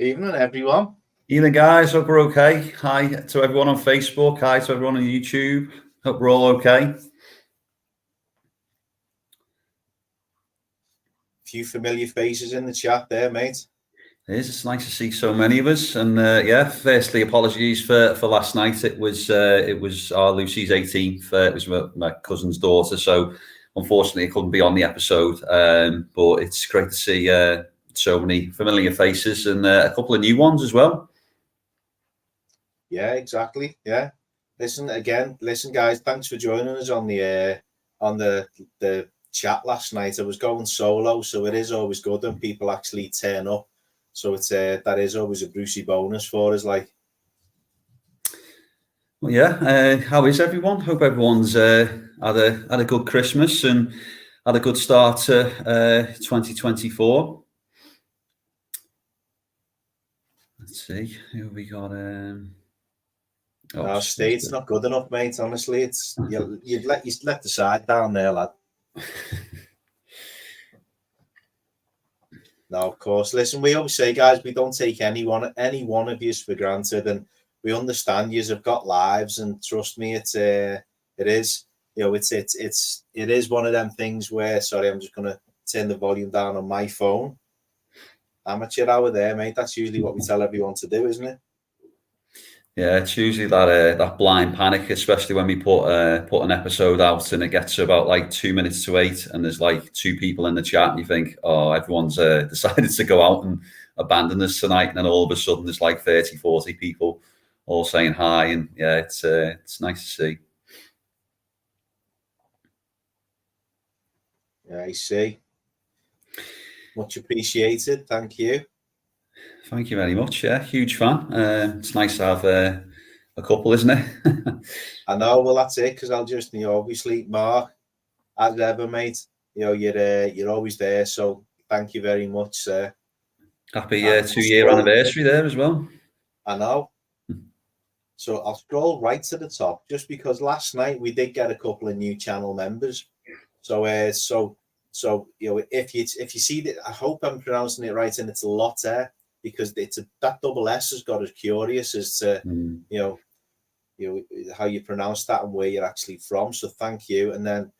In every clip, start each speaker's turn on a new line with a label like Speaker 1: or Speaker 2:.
Speaker 1: Evening, everyone.
Speaker 2: Evening, guys. Hope we're okay. Hi to everyone on Facebook. Hi to everyone on YouTube. Hope we're all okay.
Speaker 1: Few familiar faces in the chat there, mate.
Speaker 2: It is. It's nice to see so many of us. And firstly, apologies for last night. It was our Lucy's 18th. It was my cousin's daughter, so unfortunately, I couldn't be on the episode. But it's great to see so many familiar faces and a couple of new ones as well.
Speaker 1: Yeah, exactly. Yeah. Listen, guys. Thanks for joining us on the chat last night. I was going solo, so it is always good when people actually turn up. So it's that is always a Brucey bonus for us. Like,
Speaker 2: well, yeah. How is everyone? Hope everyone's had a good Christmas and had a good start to 2024. Let's see who we got.
Speaker 1: our state's not good enough, mate. Honestly, it's you let the side down there, lad. No, of course. Listen, we always say, guys, we don't take any one of you for granted, and we understand you have got lives, and trust me, it is, it is one of them things where, sorry, I'm just gonna turn the volume down on my phone. Amateur hour there, mate. That's usually what we tell everyone to do, isn't it?
Speaker 2: Yeah, it's usually that blind panic, especially when we put an episode out and it gets to about like 2 minutes to 8, and there's like 2 people in the chat, and you think, oh, everyone's decided to go out and abandon us tonight, and then all of a sudden there's like 30, 40 people all saying hi, and yeah, it's nice to see.
Speaker 1: Yeah, I see. Much appreciated. Thank you.
Speaker 2: Thank you very much. Yeah, huge fan. It's nice to have a couple, isn't it?
Speaker 1: I know. Well, that's it. Because I'll just, obviously, Mark, as ever, mate. You're always there. So thank you very much, sir.
Speaker 2: Happy 2-year anniversary there as well.
Speaker 1: I know. So I'll scroll right to the top, just because last night we did get a couple of new channel members. So if you see that, I hope I'm pronouncing it right, and it's Lotte, because that double S has got us curious as to how you pronounce that and where you're actually from. So thank you. And then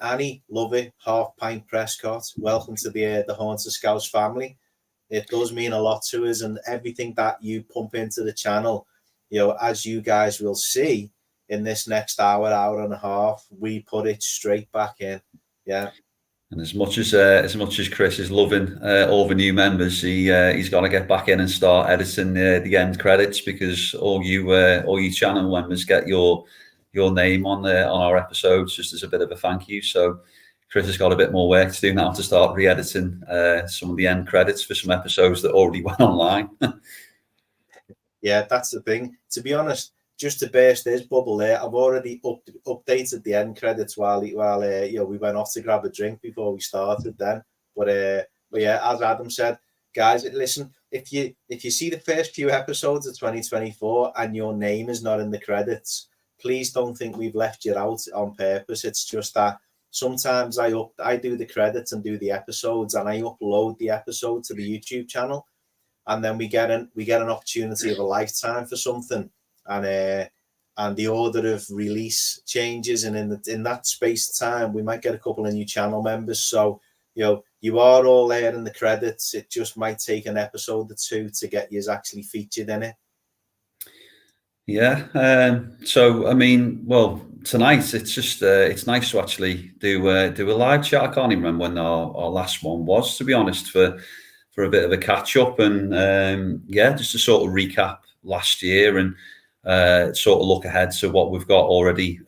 Speaker 1: Annie, love it, Half Pint Prescott, welcome to the Haunted Scouts family. It does mean a lot to us, and everything that you pump into the channel, as you guys will see in this next hour and a half, we put it straight back in. Yeah.
Speaker 2: And as much as Chris is loving all the new members, he's got to get back in and start editing the end credits, because all you channel members get your name on our episodes just as a bit of a thank you. So Chris has got a bit more work to do now to start re-editing some of the end credits for some episodes that already went online.
Speaker 1: Yeah, that's the thing. To be honest, just to burst this bubble there, I've already updated the end credits while we went off to grab a drink before we started then. But yeah, as Adam said, guys, listen, if you see the first few episodes of 2024 and your name is not in the credits, please don't think we've left you out on purpose. It's just that sometimes I do the credits and do the episodes, and I upload the episode to the YouTube channel, and then we get an opportunity of a lifetime for something, and the order of release changes, and in that space of time we might get a couple of new channel members. So you are all there in the credits. It just might take an episode or two to get you actually featured in it.
Speaker 2: Yeah. So I mean, well, tonight it's just it's nice to actually do a live chat. I can't even remember when our last one was, to be honest, for a bit of a catch up, and just to sort of recap last year and sort of look ahead to what we've got already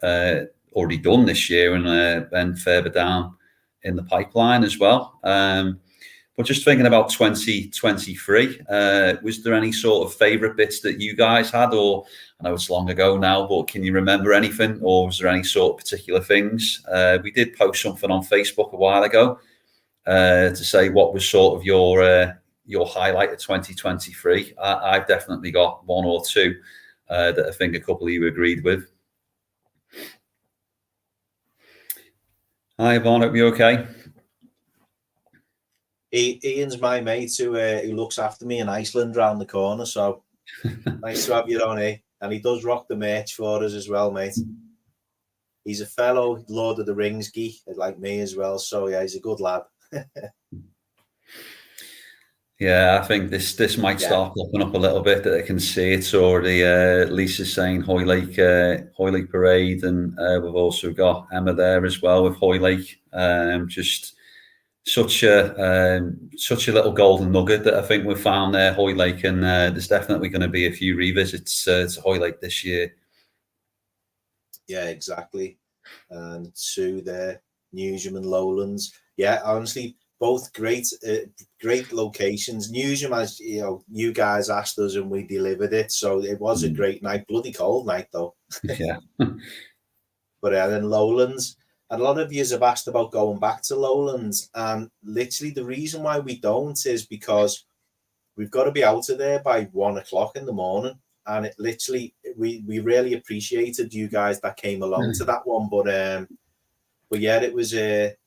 Speaker 2: done this year, and then further down in the pipeline as well. But just thinking about 2023, was there any sort of favourite bits that you guys had? Or I know it's long ago now, but can you remember anything? Or was there any sort of particular things? We did post something on Facebook a while ago to say what was sort of your highlight of 2023. I've definitely got one or two that I think a couple of you agreed with. Hi, Yvonne, hope you're okay.
Speaker 1: Ian's my mate who looks after me in Iceland round the corner. So nice to have you on here. And he does rock the merch for us as well, mate. He's a fellow Lord of the Rings geek like me as well. So yeah, he's a good lad.
Speaker 2: Yeah, I think this might start popping up a little bit that I can see. It's already Lisa's saying Hoylake Parade, and we've also got Emma there as well with Hoylake. Just such a little golden nugget that I think we've found there, Hoylake, and there's definitely going to be a few revisits to Hoylake this year.
Speaker 1: Yeah, exactly. And Sue there, Newsham and Lowlands. Yeah, honestly, both great locations. Newsham, as you know, you guys asked us and we delivered it, so it was a great night. Bloody cold night though.
Speaker 2: Yeah.
Speaker 1: But then Lowlands, and a lot of you have asked about going back to Lowlands, and literally the reason why we don't is because we've got to be out of there by 1 o'clock in the morning. And it literally, we really appreciated you guys that came along to that one. But yeah, it was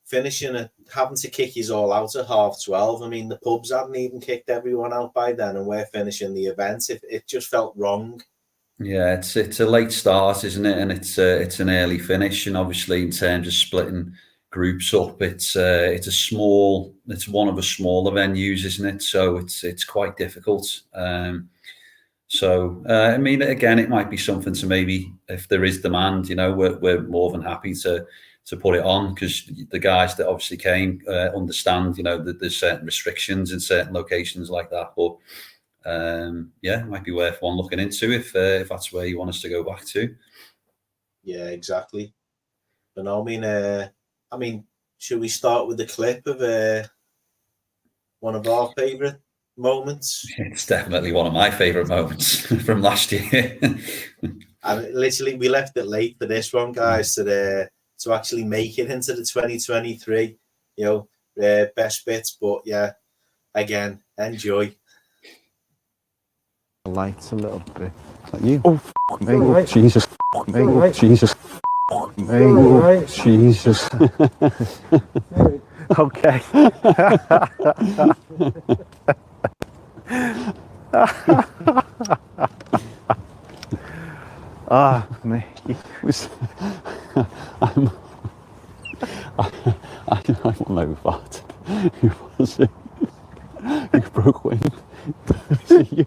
Speaker 1: finishing, having to kick you all out at 12:30. I mean, the pubs hadn't even kicked everyone out by then, and we're finishing the event. It just felt wrong.
Speaker 2: Yeah, it's a late start, isn't it? And it's an early finish. And obviously, in terms of splitting groups up, it's one of the smaller venues, isn't it? So it's quite difficult. So, I mean, again, it might be something to maybe, if there is demand, you know, we're more than happy to put it on, because the guys that obviously came understand, you know, that there's certain restrictions in certain locations like that. But yeah, it might be worth one looking into if that's where you want us to go back to.
Speaker 1: Yeah, exactly. But no, I mean, should we start with the clip of one of our favourite moments?
Speaker 2: It's definitely one of my favourite moments from last year.
Speaker 1: And literally, we left it late for this one, guys, to actually make it into the 2023, you know, best bits. But yeah, again, enjoy.
Speaker 3: Lights a little bit. Is that you? Oh, fuck me. Oh, Jesus. Fuck me. Oh, Jesus. Fuck me. Oh, Jesus. Okay. Me. I will know that. You broke wind. You.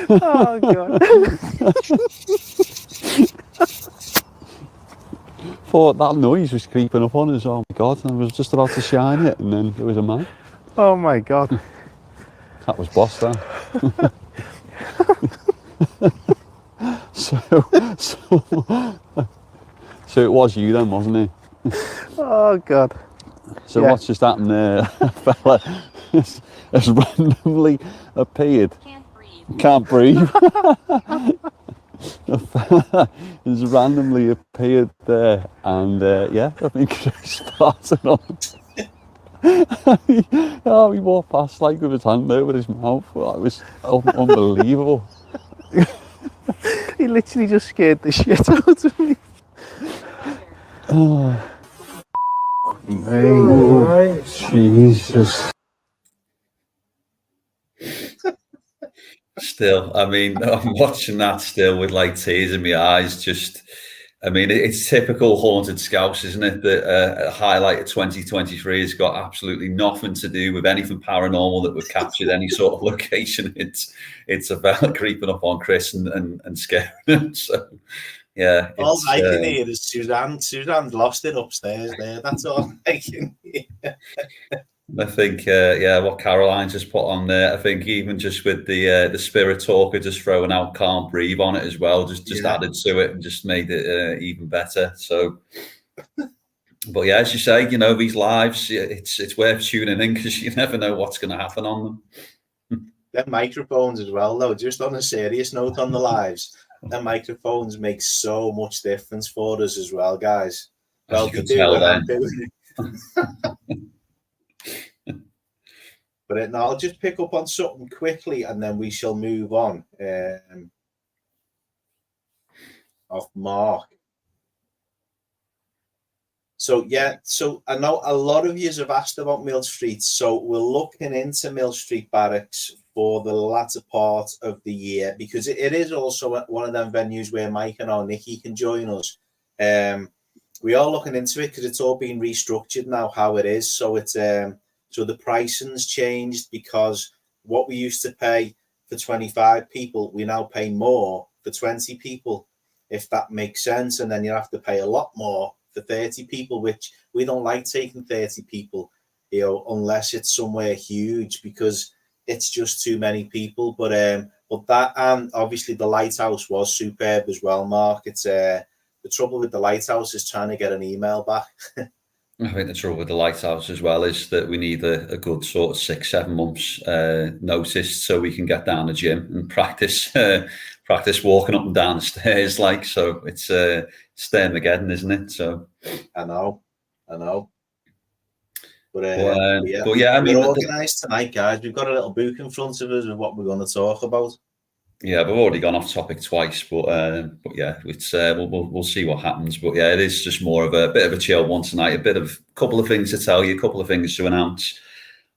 Speaker 3: Oh God. Thought that noise was creeping up on us. Oh my God. And I was just about to shine it, and then there was a man. Oh my God. That was boss then. So it was you then, wasn't it? Oh God. So yeah. What's just happened there? A fella has randomly appeared. Can't breathe. A fella has randomly appeared there, and yeah, I think he started on. Oh, he walked past like with his hand over his mouth. Well, it was unbelievable. He literally just scared the shit out of me. Oh. Oh, Jesus.
Speaker 2: Still, I mean, I'm watching that still with like tears in my eyes. Just, I mean, it's typical Haunted Scouse, isn't it? That a highlight of 2023 has got absolutely nothing to do with anything paranormal that we've captured any sort of location. It's about creeping up on Chris and scaring him. So, yeah.
Speaker 1: All I can hear is Suzanne. Suzanne's lost it upstairs there. That's all I can hear.
Speaker 2: I think, yeah, what Caroline just put on there, I think even just with the Spirit Talker just throwing out Can't Breathe on it as well, just added to it and just made it even better. So, but yeah, as you say, you know, these lives, it's worth tuning in because you never know what's going to happen on them.
Speaker 1: Them microphones as well, though, just on a serious note on the lives, them microphones make so much difference for us as well, guys. Well, they do when I'm doing it. But now I'll just pick up on something quickly and then we shall move on. Off Mark. So yeah, so I know a lot of you have asked about Mill Street, so we're looking into Mill Street Barracks for the latter part of the year, because it is also one of them venues where Mike and our Nikki can join us. We are looking into it because it's all been restructured now how it is. So it's so the pricing's changed, because what we used to pay for 25 people, we now pay more for 20 people, if that makes sense. And then you have to pay a lot more for 30 people, which we don't like taking 30 people, you know, unless it's somewhere huge, because it's just too many people. But that, and obviously the Lighthouse was superb as well, Mark. It's the trouble with the Lighthouse is trying to get an email back.
Speaker 2: I think the trouble with the Lighthouse as well is that we need a good sort of 6-7 months notice, so we can get down the gym and practice walking up and down the stairs. Like, so it's Sturmageddon, isn't it? So
Speaker 1: I know. But
Speaker 2: yeah, I mean,
Speaker 1: we're organised tonight, guys. We've got a little book in front of us of what we're going to talk about.
Speaker 2: Yeah, we've already gone off topic twice, but yeah, it's we'll see what happens. But yeah, it is just more of a bit of a chill one tonight. Couple of things to tell you, a couple of things to announce.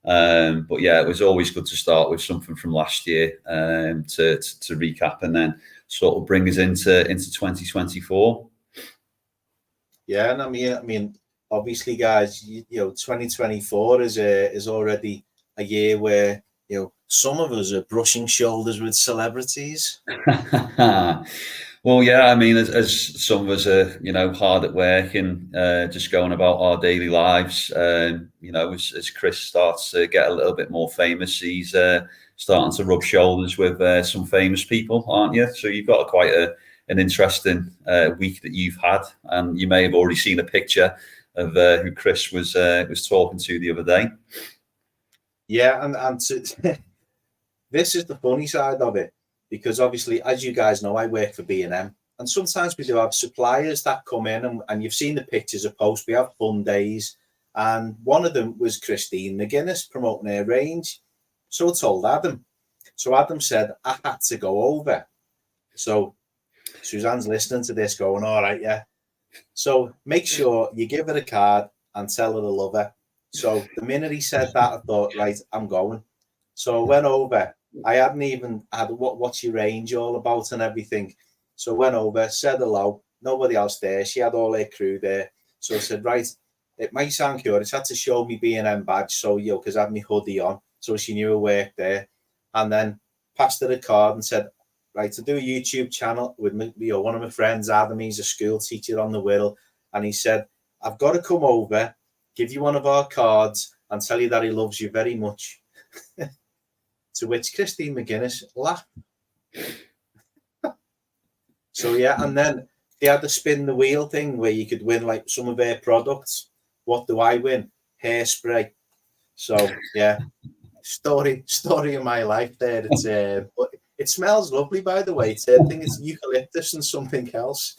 Speaker 2: But yeah, it was always good to start with something from last year to recap and then sort of bring us into 2024.
Speaker 1: Yeah, and I mean, obviously, guys, you know, 2024 is already a year where, you know, some of us are brushing shoulders with celebrities.
Speaker 2: Well, yeah, I mean, as some of us are, you know, hard at work and just going about our daily lives, you know, as Chris starts to get a little bit more famous, he's starting to rub shoulders with some famous people, aren't you? So you've got quite an interesting week that you've had, and you may have already seen a picture of who Chris was talking to the other day.
Speaker 1: Yeah, and this is the funny side of it, because obviously, as you guys know, I work for B&M, and sometimes we do have suppliers that come in, and you've seen the pictures of posts. We have fun days, and one of them was Christine McGuinness promoting her range. So I told Adam. So Adam said I had to go over. So Suzanne's listening to this going, all right, yeah. So make sure you give her a card and tell her I love her. So the minute he said that, I thought, right, I'm going. So I went over. I hadn't even had what's your range all about and everything. So I went over, said hello, nobody else there. She had all her crew there. So I said, right, it might sound curious. Had to show me B&M badge, so, you know, because I had my hoodie on. So she knew I worked there. And then passed her a card and said, right, to do a YouTube channel with me, you know, one of my friends, Adam, he's a school teacher on the Wirral. And he said, I've got to come over, give you one of our cards and tell you that he loves you very much. To which Christine McGuinness laughed. So yeah, and then they had the spin the wheel thing where you could win like some of their products. What do I win? Hairspray. So yeah, story of my life there. It's but it smells lovely, by the way. I think it's eucalyptus and something else.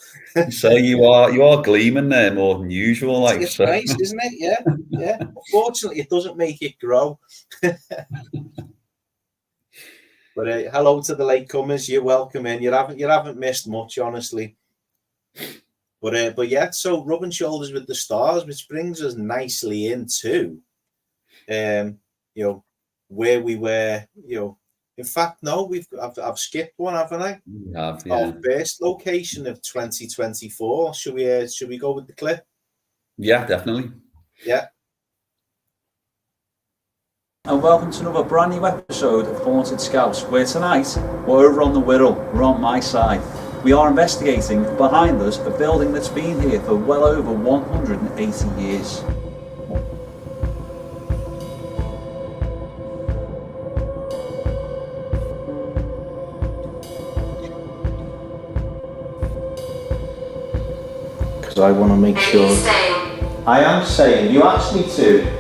Speaker 2: So you are gleaming there more than usual, like
Speaker 1: it's
Speaker 2: so.
Speaker 1: nice, isn't it? Yeah. Unfortunately, it doesn't make it grow. But hello to the latecomers. You're welcome in. You haven't missed much, honestly. But yeah, so rubbing shoulders with the stars, which brings us nicely into, you know, where we were. You know, in fact, no, I've skipped one, haven't I?
Speaker 2: You have, yeah.
Speaker 1: Our first location of 2024. Should we go with the clip?
Speaker 2: Yeah, definitely.
Speaker 1: Yeah.
Speaker 2: And welcome to another brand new episode of Haunted Scouts, where tonight we're over on the Wirral, we're on my side. We are investigating behind us a building that's been here for well over 180 years.
Speaker 1: Because I want to make sure. I am saying, you asked me to.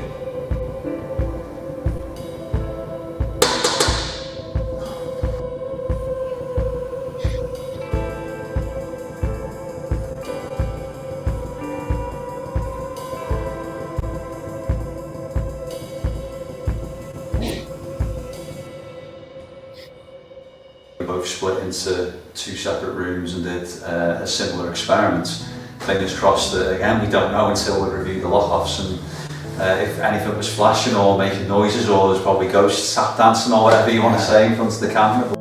Speaker 2: We both split into two separate rooms and did a similar experiment. fingers crossed that, again, we don't know until we review the lock-offs, and if anything was flashing or making noises, or there's probably ghosts tap dancing or whatever you want to say in front of the camera.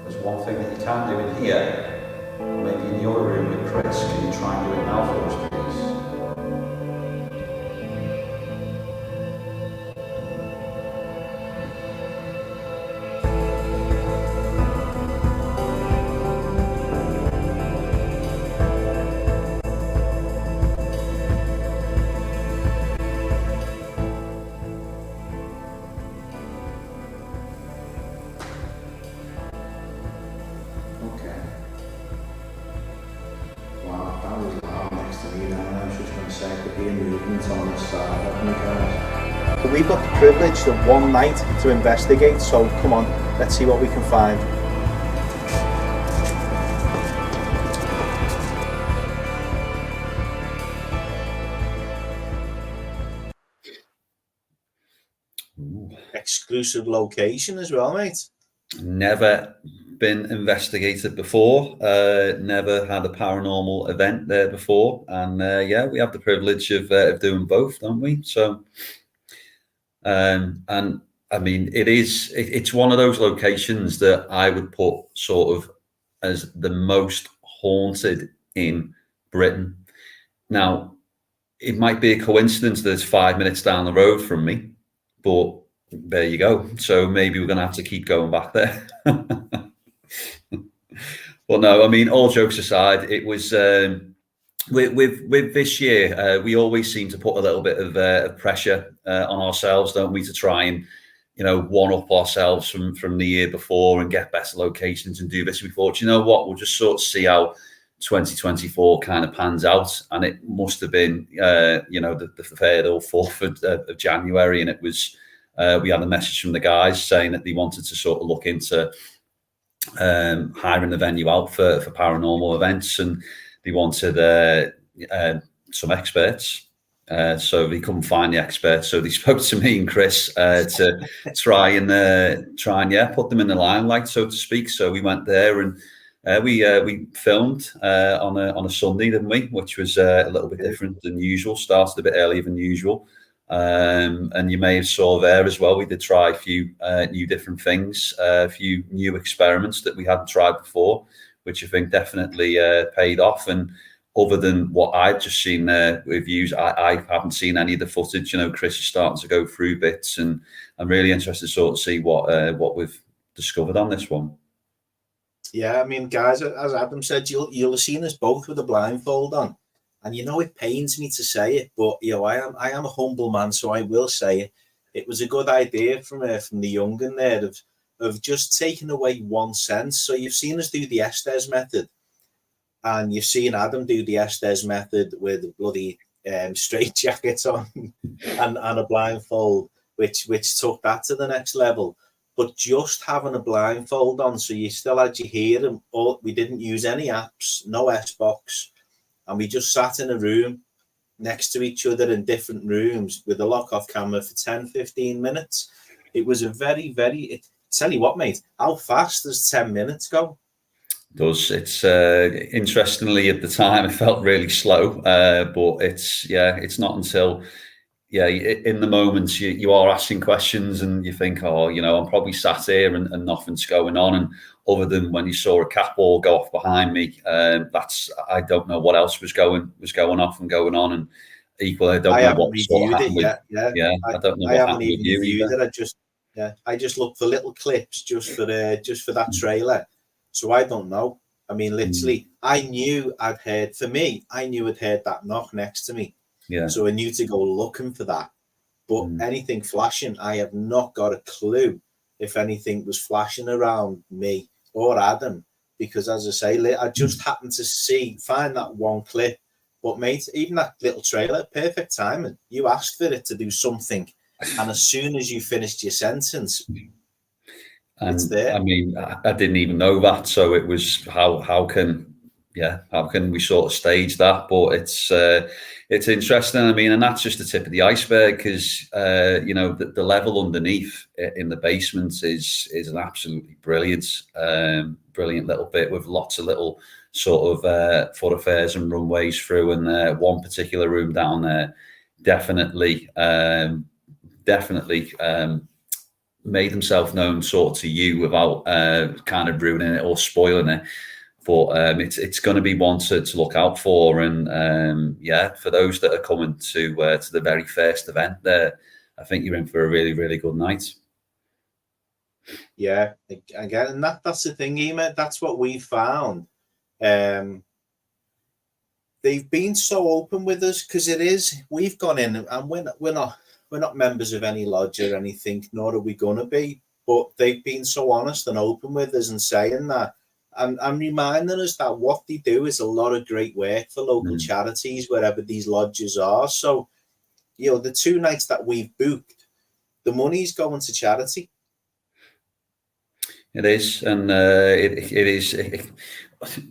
Speaker 2: There's one thing that you can do in here, maybe in your room with Chris. Can you try and do it now for us, please? Okay. Wow, that was loud next to me then. I was just going to say, there could be a movement on the side, haven't we, guys?
Speaker 1: But we've got the privilege of one night to investigate, so come on, let's see what we can find. Exclusive location as well, mate.
Speaker 2: Never been investigated before, never had a paranormal event there before, and yeah, we have the privilege of doing both, don't we? So, and I mean, it's one of those locations that I would put sort of as the most haunted in Britain. Now, it might be a coincidence that it's 5 minutes down the road from me, but there you go. So maybe we're going to have to keep going back there. But no, I mean, all jokes aside, it was with this year, we always seem to put a little bit of pressure on ourselves, don't we, to try and, you know, one up ourselves from the year before and get better locations and do this. We thought, you know what, we'll just sort of see how 2024 kind of pans out. And it must have been, you know, the 3rd or 4th of January, and it was. We had a message from the guys saying that they wanted to sort of look into hiring the venue out for paranormal events, and they wanted some experts. So they couldn't find the experts, so they spoke to me and Chris to try and put them in the limelight, so to speak. So we went there and we filmed on a Sunday, didn't we? Which was a little bit different than usual. Started a bit earlier than usual. And you may have saw there as well, we did try a few new different things, a few new experiments that we hadn't tried before, which I think definitely paid off. And other than what I've just seen with views, I haven't seen any of the footage. You know, Chris is starting to go through bits, and I'm really interested to sort of see what we've discovered on this one.
Speaker 1: Yeah, I mean, guys, as Adam said, you'll have seen us both with a blindfold on. And you know, it pains me to say it, but you know, I am a humble man, so I will say it. It was a good idea from the young'un there of just taking away one sense. So you've seen us do the Estes method, and you've seen Adam do the Estes method with bloody straight jackets on and a blindfold, which took that to the next level. But just having a blindfold on, so you still had your hearing. We didn't use any apps, no S-Box. And we just sat in a room next to each other in different rooms with a lock-off camera for 10, 15 minutes. It was a very, tell you what, mate, how fast does 10 minutes go?
Speaker 2: It does. It's interestingly, at the time, it felt really slow. But it's not until, in the moments you are asking questions and you think, oh, you know, I'm probably sat here and nothing's going on. And other than when you saw a cat ball go off behind me, I don't know what else was going off and going on. And equally, I don't know what sort of happened. I don't know what happened with you either.
Speaker 1: I just looked for little clips just for that trailer. So I don't know. I mean, literally, I knew I'd heard that knock next to me.
Speaker 2: Yeah.
Speaker 1: So I knew to go looking for that. But anything flashing, I have not got a clue if anything was flashing around me or Adam, because as I say, I just happened to find that one clip. But mate, even that little trailer, perfect timing. You asked for it to do something, and as soon as you finished your sentence,
Speaker 2: And
Speaker 1: it's there.
Speaker 2: I mean, I didn't even know that. So it was how can we sort of stage that? But it's interesting. I mean, and that's just the tip of the iceberg, because the level underneath in the basement is an absolutely brilliant little bit with lots of little sort of thoroughfares and runways through. And one particular room down there definitely made himself known sort of to you without kind of ruining it or spoiling it. But it's going to be one to look out for. And for those that are coming to the very first event there, I think you're in for a really, really good night.
Speaker 1: Yeah, again, and that's the thing, Ema. That's what we found. They've been so open with us, because we've gone in and we're not members of any lodge or anything, nor are we going to be. But they've been so honest and open with us and saying that. And reminding us that what they do is a lot of great work for local charities wherever these lodges are. So, the 2 nights that we've booked, the money's going to charity.
Speaker 2: It is, and it is.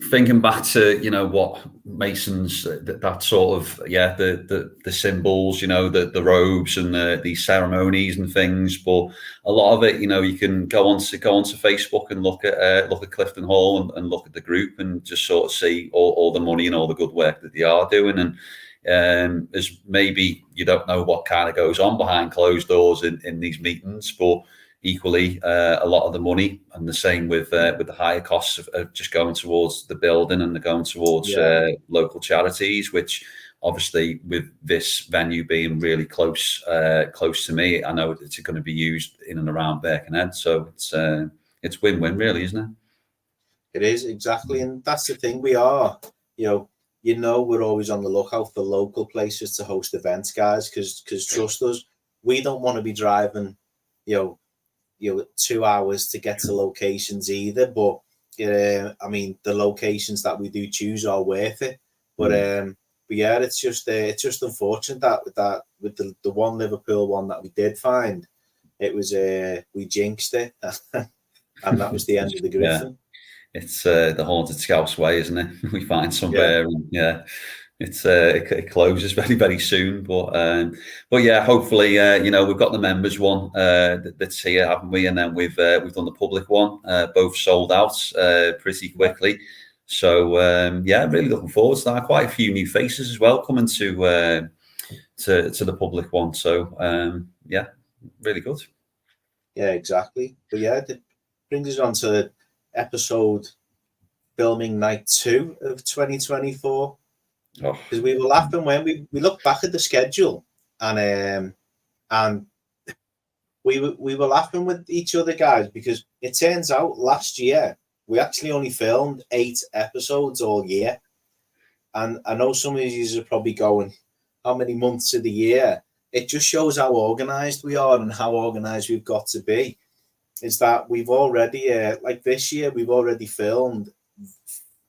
Speaker 2: Thinking back to what Masons, that sort of the symbols, the robes and these ceremonies and things, but a lot of it, you can go onto Facebook and look at Clifton Hall and look at the group and just sort of see all the money and all the good work that they are doing. And as maybe you don't know what kind of goes on behind closed doors in these meetings, but equally, a lot of the money, and the same with the higher costs of just going towards the building and going towards local charities, which obviously with this venue being really close to me, I know it's going to be used in and around Birkenhead. So it's win-win, really, isn't it?
Speaker 1: It is, exactly. And that's the thing, we are, we're always on the lookout for local places to host events, guys, because trust us, we don't want to be driving, 2 hours to get to locations either. But I mean, the locations that we do choose are worth it. But yeah, it's just unfortunate that with the one Liverpool one that we did find, it was we jinxed it, and that was the end of the Griffin.
Speaker 2: Yeah. It's the haunted Scouse way, isn't it? We find somewhere, and it closes very, very soon. But yeah, hopefully, we've got the members one that's here, haven't we? And then we've done the public one, both sold out pretty quickly. So really looking forward to that. Quite a few new faces as well coming to the public one. So really good.
Speaker 1: Yeah, exactly. But yeah, it brings us on to episode filming night 2 of 2024. Because we were laughing when we looked back at the schedule, and we were laughing with each other, guys, because it turns out last year we actually only filmed 8 episodes all year. And I know some of you are probably going, how many months of the year? It just shows how organised we are and how organised we've got to be. Is that we've already, like this year, we've already filmed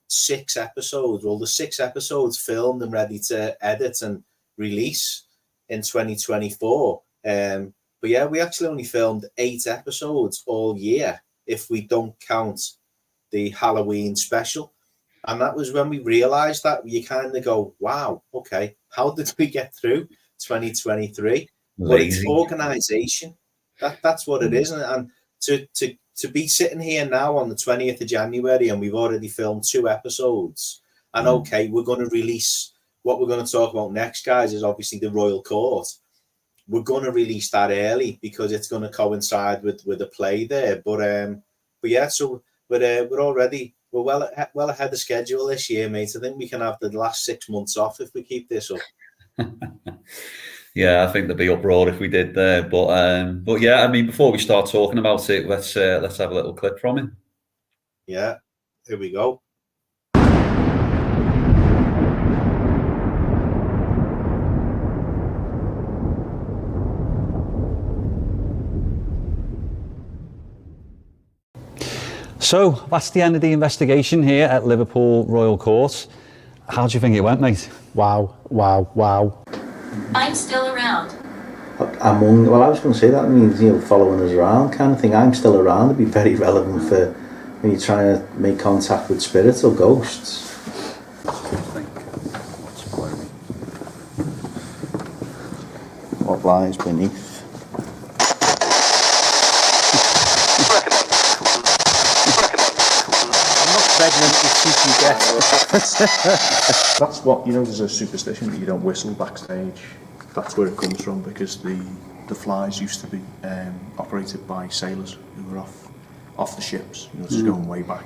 Speaker 1: 6 episodes. Well, the 6 episodes filmed and ready to edit and release in 2024. But yeah, we actually only filmed 8 episodes all year if we don't count the Halloween special. And that was when we realized that. You kind of go, wow, okay, how did we get through 2023? But it's organization. That's what it is. And to be sitting here now on the 20th of January and we've already filmed 2 episodes, and okay, we're going to release, what we're going to talk about next, guys, is obviously the Royal Court. We're going to release that early because it's going to coincide with a play there. But yeah, so we're already, we're well ahead of schedule this year, mate. I think we can have the last 6 months off if we keep this up.
Speaker 2: Yeah, I think there'd be uproar if we did there. But yeah, I mean, before we start talking about it, let's have a little clip from him.
Speaker 1: Yeah, here we go.
Speaker 3: So that's the end of the investigation here at Liverpool Royal Court. How do you think it went, mate?
Speaker 4: Wow.
Speaker 5: I'm still around.
Speaker 1: among, well, I was going to say that means, you know, following us around kind of thing. I'm still around. It'd be very relevant for when you're trying to make contact with spirits or ghosts. What lies beneath? I'm not pregnant, it's you get.
Speaker 4: That's what, you know, there's a superstition that you don't whistle backstage. That's where it comes from, because the flies used to be operated by sailors who were off the ships. You know, this is going way back.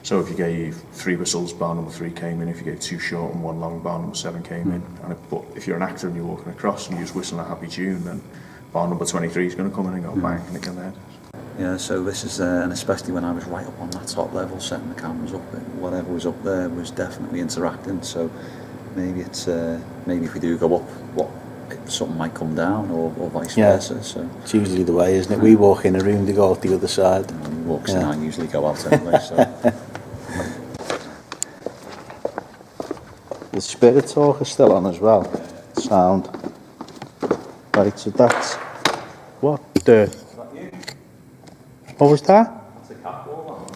Speaker 4: So if you gave 3 whistles, bar number 3 came in. If you gave 2 short and 1 long, bar number 7 came in. But if you're an actor and you're walking across and you're just whistling a happy tune, then bar number 23 is going to come in and go bang and it can end.
Speaker 2: Yeah, so this is, and especially when I was right up on that top level, setting the cameras up, whatever was up there was definitely interacting. So maybe it's maybe if we do go up, something might come down, or vice versa. So
Speaker 1: it's usually the way, isn't it? We walk in a room, they go out the other side.
Speaker 2: And he walks in, I usually go out anyway. So
Speaker 1: the spirit talk is still on as well. Sound. Right, so that's what the. What was that?
Speaker 2: it's a cat ball.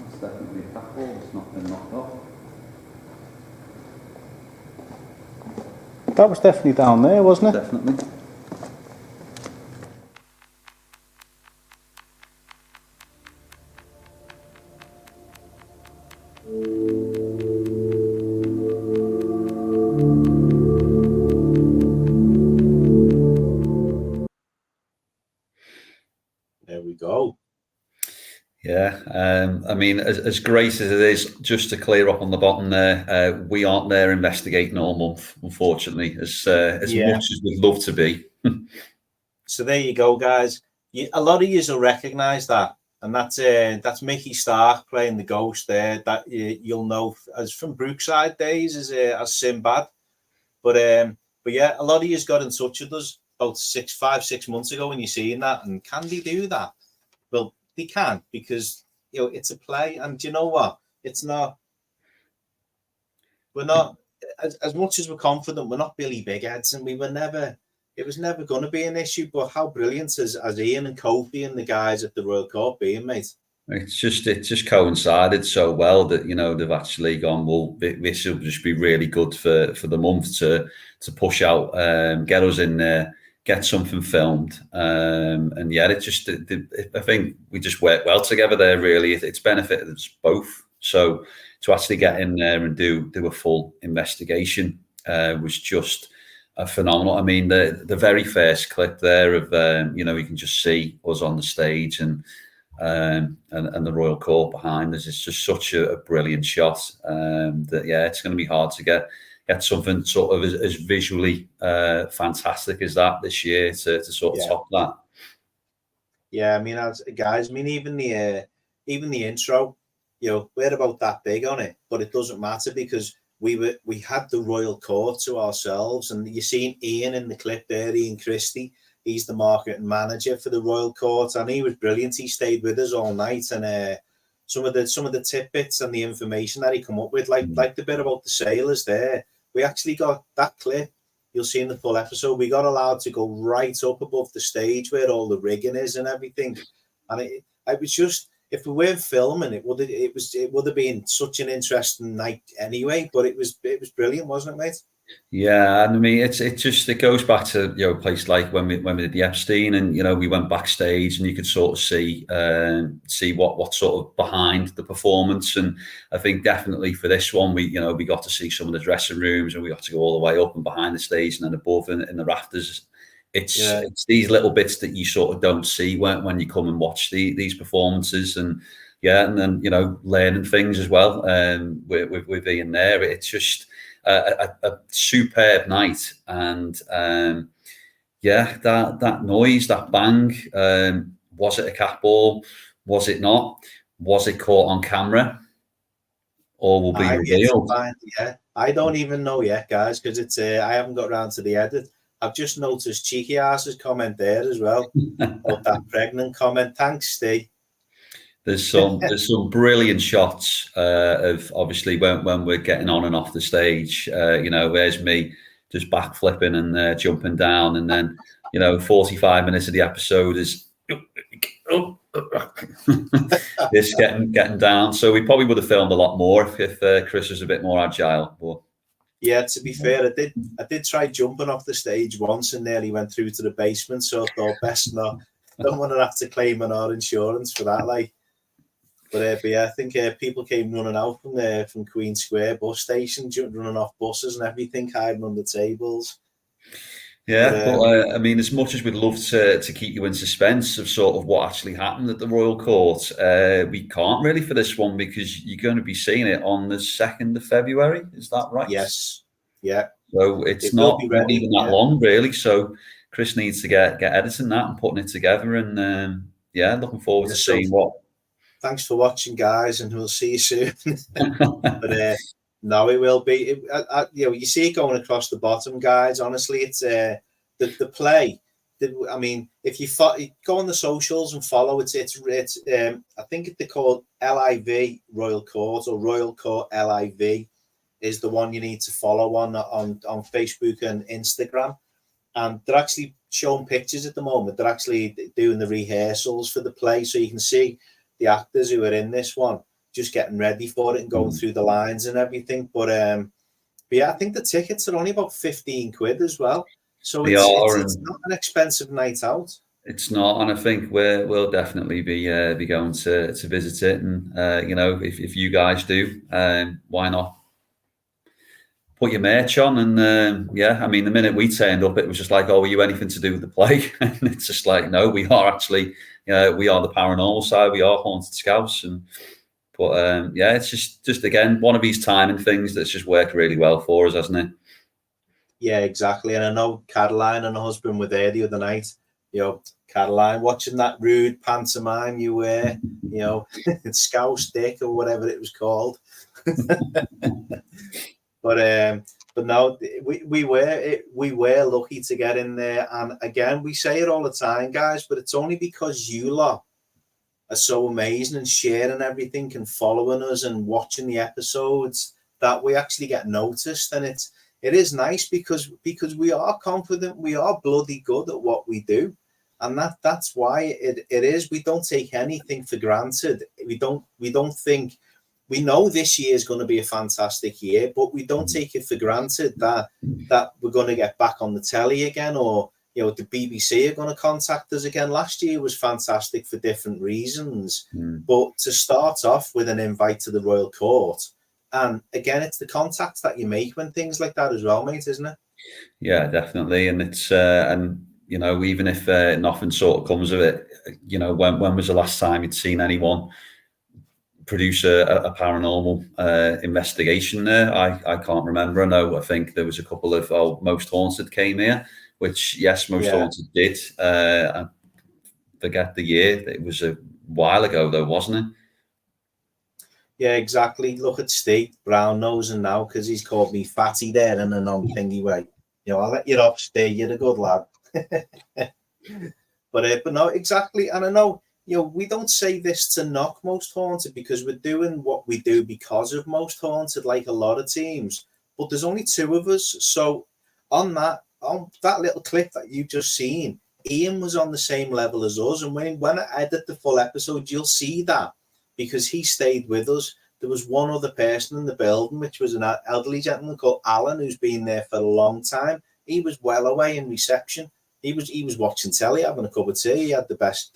Speaker 2: It's definitely a cat ball. It's not been knocked off.
Speaker 1: That was definitely down there, wasn't it?
Speaker 2: Definitely.
Speaker 1: There we go.
Speaker 2: Yeah, I mean, as great as it is, just to clear up on the bottom there, we aren't there investigating all month, unfortunately, as much as we'd love to be.
Speaker 1: So there you go, guys. A lot of you will recognise that, and that's Mickey Stark playing the ghost there. That you'll know as from Brookside days as Sinbad. But yeah, a lot of you's got in touch with us about 6 months ago when you seen that, and can they do that? Well, they can't, because you know it's a play, and you know what? It's not. We're not as much as we're confident. We're not Billy Bigheads, and we were never. It was never going to be an issue. But how brilliant as Ian and Kofi and the guys at the Royal Court being, mate?
Speaker 2: It just coincided so well that, you know, they've actually gone, well, this will just be really good for the month to push out, get us in there, get something filmed, and yeah, I think we just work well together there. Really, it's benefited us both. So to actually get in there and do a full investigation was just a phenomenal. I mean, the very first clip there of you know, you can just see us on the stage and the Royal Court behind us. It's just such a brilliant shot that yeah, it's going to be hard to get something sort of as visually fantastic as that this year to sort of top that.
Speaker 1: Yeah, I mean, guys, I mean, even the intro, you know, we're about that big on it, but it doesn't matter because we had the Royal Court to ourselves, and you seen Ian in the clip there, Ian Christie. He's the marketing manager for the Royal Court, and he was brilliant. He stayed with us all night, and some of the tidbits and the information that he come up with, like the bit about the sailors there. We actually got that clip. You'll see in the full episode. We got allowed to go right up above the stage where all the rigging is and everything. And it was just, if we weren't filming, it would have been such an interesting night anyway. But it was brilliant, wasn't it, mate?
Speaker 2: Yeah, and I mean, it goes back to, you know, a place like when we did the Epstein, and you know, we went backstage and you could sort of see what sort of behind the performance. And I think definitely for this one, we got to see some of the dressing rooms, and we got to go all the way up and behind the stage and then above in the rafters. It's these little bits that you sort of don't see when you come and watch these performances, and yeah, and then, you know, learning things as well. With Ian there, it's just a superb night. And yeah, that noise, that bang, was it a cat ball? Was it not? Was it caught on camera, or will be revealed?
Speaker 1: Yeah, I don't even know yet, guys, because it's I haven't got around to the edit. I've just noticed Cheeky Arse's comment there as well, about that pregnant comment. Thanks, Steve.
Speaker 2: There's some brilliant shots of obviously when we're getting on and off the stage. You know, there's me just backflipping and jumping down, and then 45 minutes of the episode is this getting down. So we probably would have filmed a lot more if Chris was a bit more agile. But
Speaker 1: yeah, to be fair, I did try jumping off the stage once and nearly went through to the basement. So I thought best not. Don't want to have to claim our insurance for that, like. But yeah, I think people came running out from Queen Square bus station, running off buses and everything, hiding under tables.
Speaker 2: Yeah, but I mean, as much as we'd love to keep you in suspense of sort of what actually happened at the Royal Court, we can't really for this one because you're going to be seeing it on the 2nd of February. Is that right?
Speaker 1: Yes. Yeah.
Speaker 2: So it's not even that long, really. So Chris needs to get editing that and putting it together. And looking forward to seeing what.
Speaker 1: Thanks for watching, guys, and we'll see you soon. But no, it will be. You see it going across the bottom, guys. Honestly, it's the play. I mean, if you go on the socials and follow it, it's I think they're called LIV Royal Court or Royal Court LIV is the one you need to follow on Facebook and Instagram. And they're actually showing pictures at the moment. They're actually doing the rehearsals for the play, so you can see the actors who are in this one just getting ready for it and going through the lines and everything. But yeah, I think the tickets are only about 15 quid as well. So it's not an expensive night out.
Speaker 2: It's not, and I think we'll definitely be going to visit it. And if you guys do, why not put your merch on? And I mean, the minute we turned up, it was just like, oh, were you anything to do with the play? And it's just like, no, we are actually. We are the paranormal side. We are Haunted Scouts, but it's just again one of these timing things that's just worked really well for us, hasn't it?
Speaker 1: Yeah, exactly. And I know Caroline and her husband were there the other night. Caroline watching that rude pantomime you wear, Scouse Dick or whatever it was called. But no, we were lucky to get in there. And again, we say it all the time, guys, but it's only because you lot are so amazing and sharing everything and following us and watching the episodes that we actually get noticed. And it is nice because we are confident, we are bloody good at what we do. And that's why it is. We don't take anything for granted. We don't think. We know this year is going to be a fantastic year, but we don't take it for granted that we're going to get back on the telly again, or the BBC are going to contact us again. Last year was fantastic for different reasons, but to start off with an invite to the Royal Court, and again, it's the contacts that you make when things like that as well, mate, isn't it? Yeah,
Speaker 2: definitely, and it's even if nothing sort of comes of it, when was the last time you'd seen anyone produce a paranormal investigation there? I can't remember. I think there was a couple of Most Haunted came here, which Most Haunted did. I forget the year. It was a while ago though, wasn't it?
Speaker 1: Yeah, exactly. Look at Steve brown nosing now because he's called me fatty there in a non-thingy way. I'll let you off, Steve. You're a good lad. But no, exactly. And I know. We don't say this to knock Most Haunted because we're doing what we do because of Most Haunted, like a lot of teams. But there's only 2 of us. So on that little clip that you've just seen, Ian was on the same level as us. And when I edit the full episode, you'll see that because he stayed with us. There was one other person in the building, which was an elderly gentleman called Alan, who's been there for a long time. He was well away in reception. He was watching telly, having a cup of tea. He had the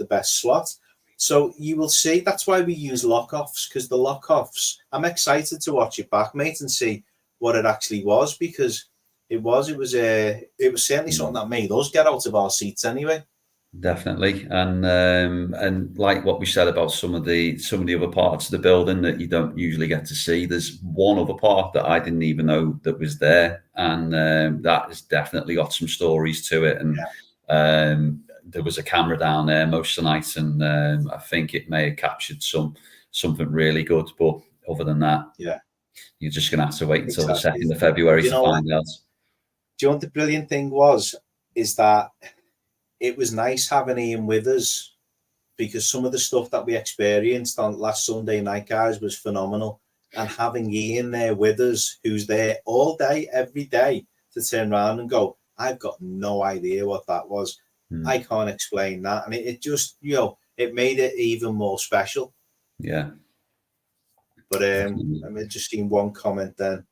Speaker 1: best slot. So you will see, that's why we use lock-offs, because the lock-offs, I'm excited to watch it back, mate, and see what it actually was, because it was certainly something that made us get out of our seats anyway.
Speaker 2: Definitely, and like what we said about some of the other parts of the building that you don't usually get to see. There's one other part that I didn't even know that was there, and that has definitely got some stories to it. And there was a camera down there most of the night, and I think it may have captured something really good. But other than that, you're just going to have to wait until the 2nd of February to find out.
Speaker 1: Do you know what the brilliant thing is that it was nice having Ian with us, because some of the stuff that we experienced on last Sunday night, guys, was phenomenal. And having Ian there with us, who's there all day, every day, to turn around and go, I've got no idea what that was. I can't explain that. And it just, it made it even more special.
Speaker 2: Yeah.
Speaker 1: But I've just seen one comment then.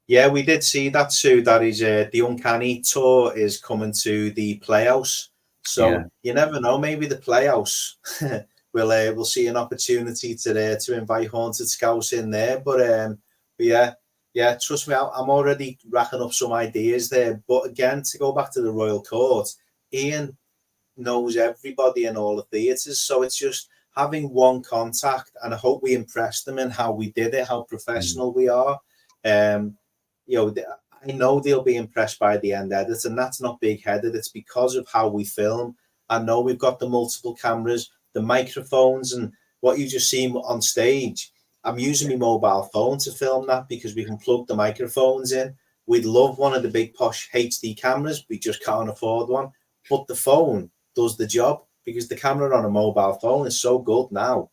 Speaker 1: Yeah, we did see that, Sue. That is the Uncanny tour is coming to the Playhouse. So you never know. Maybe the Playhouse we'll see an opportunity to invite Haunted Scouse in there. But yeah, trust me, I'm already racking up some ideas there. But again, to go back to the Royal Court, Ian knows everybody in all the theatres, so it's just having one contact, and I hope we impress them in how we did it, how professional we are. I know they'll be impressed by the end edit, and that's not big-headed. It's because of how we film. I know we've got the multiple cameras, the microphones, and what you just see on stage. I'm using my mobile phone to film that because we can plug the microphones in. We'd love one of the big posh HD cameras. We just can't afford one. But the phone does the job, because the camera on a mobile phone is so good now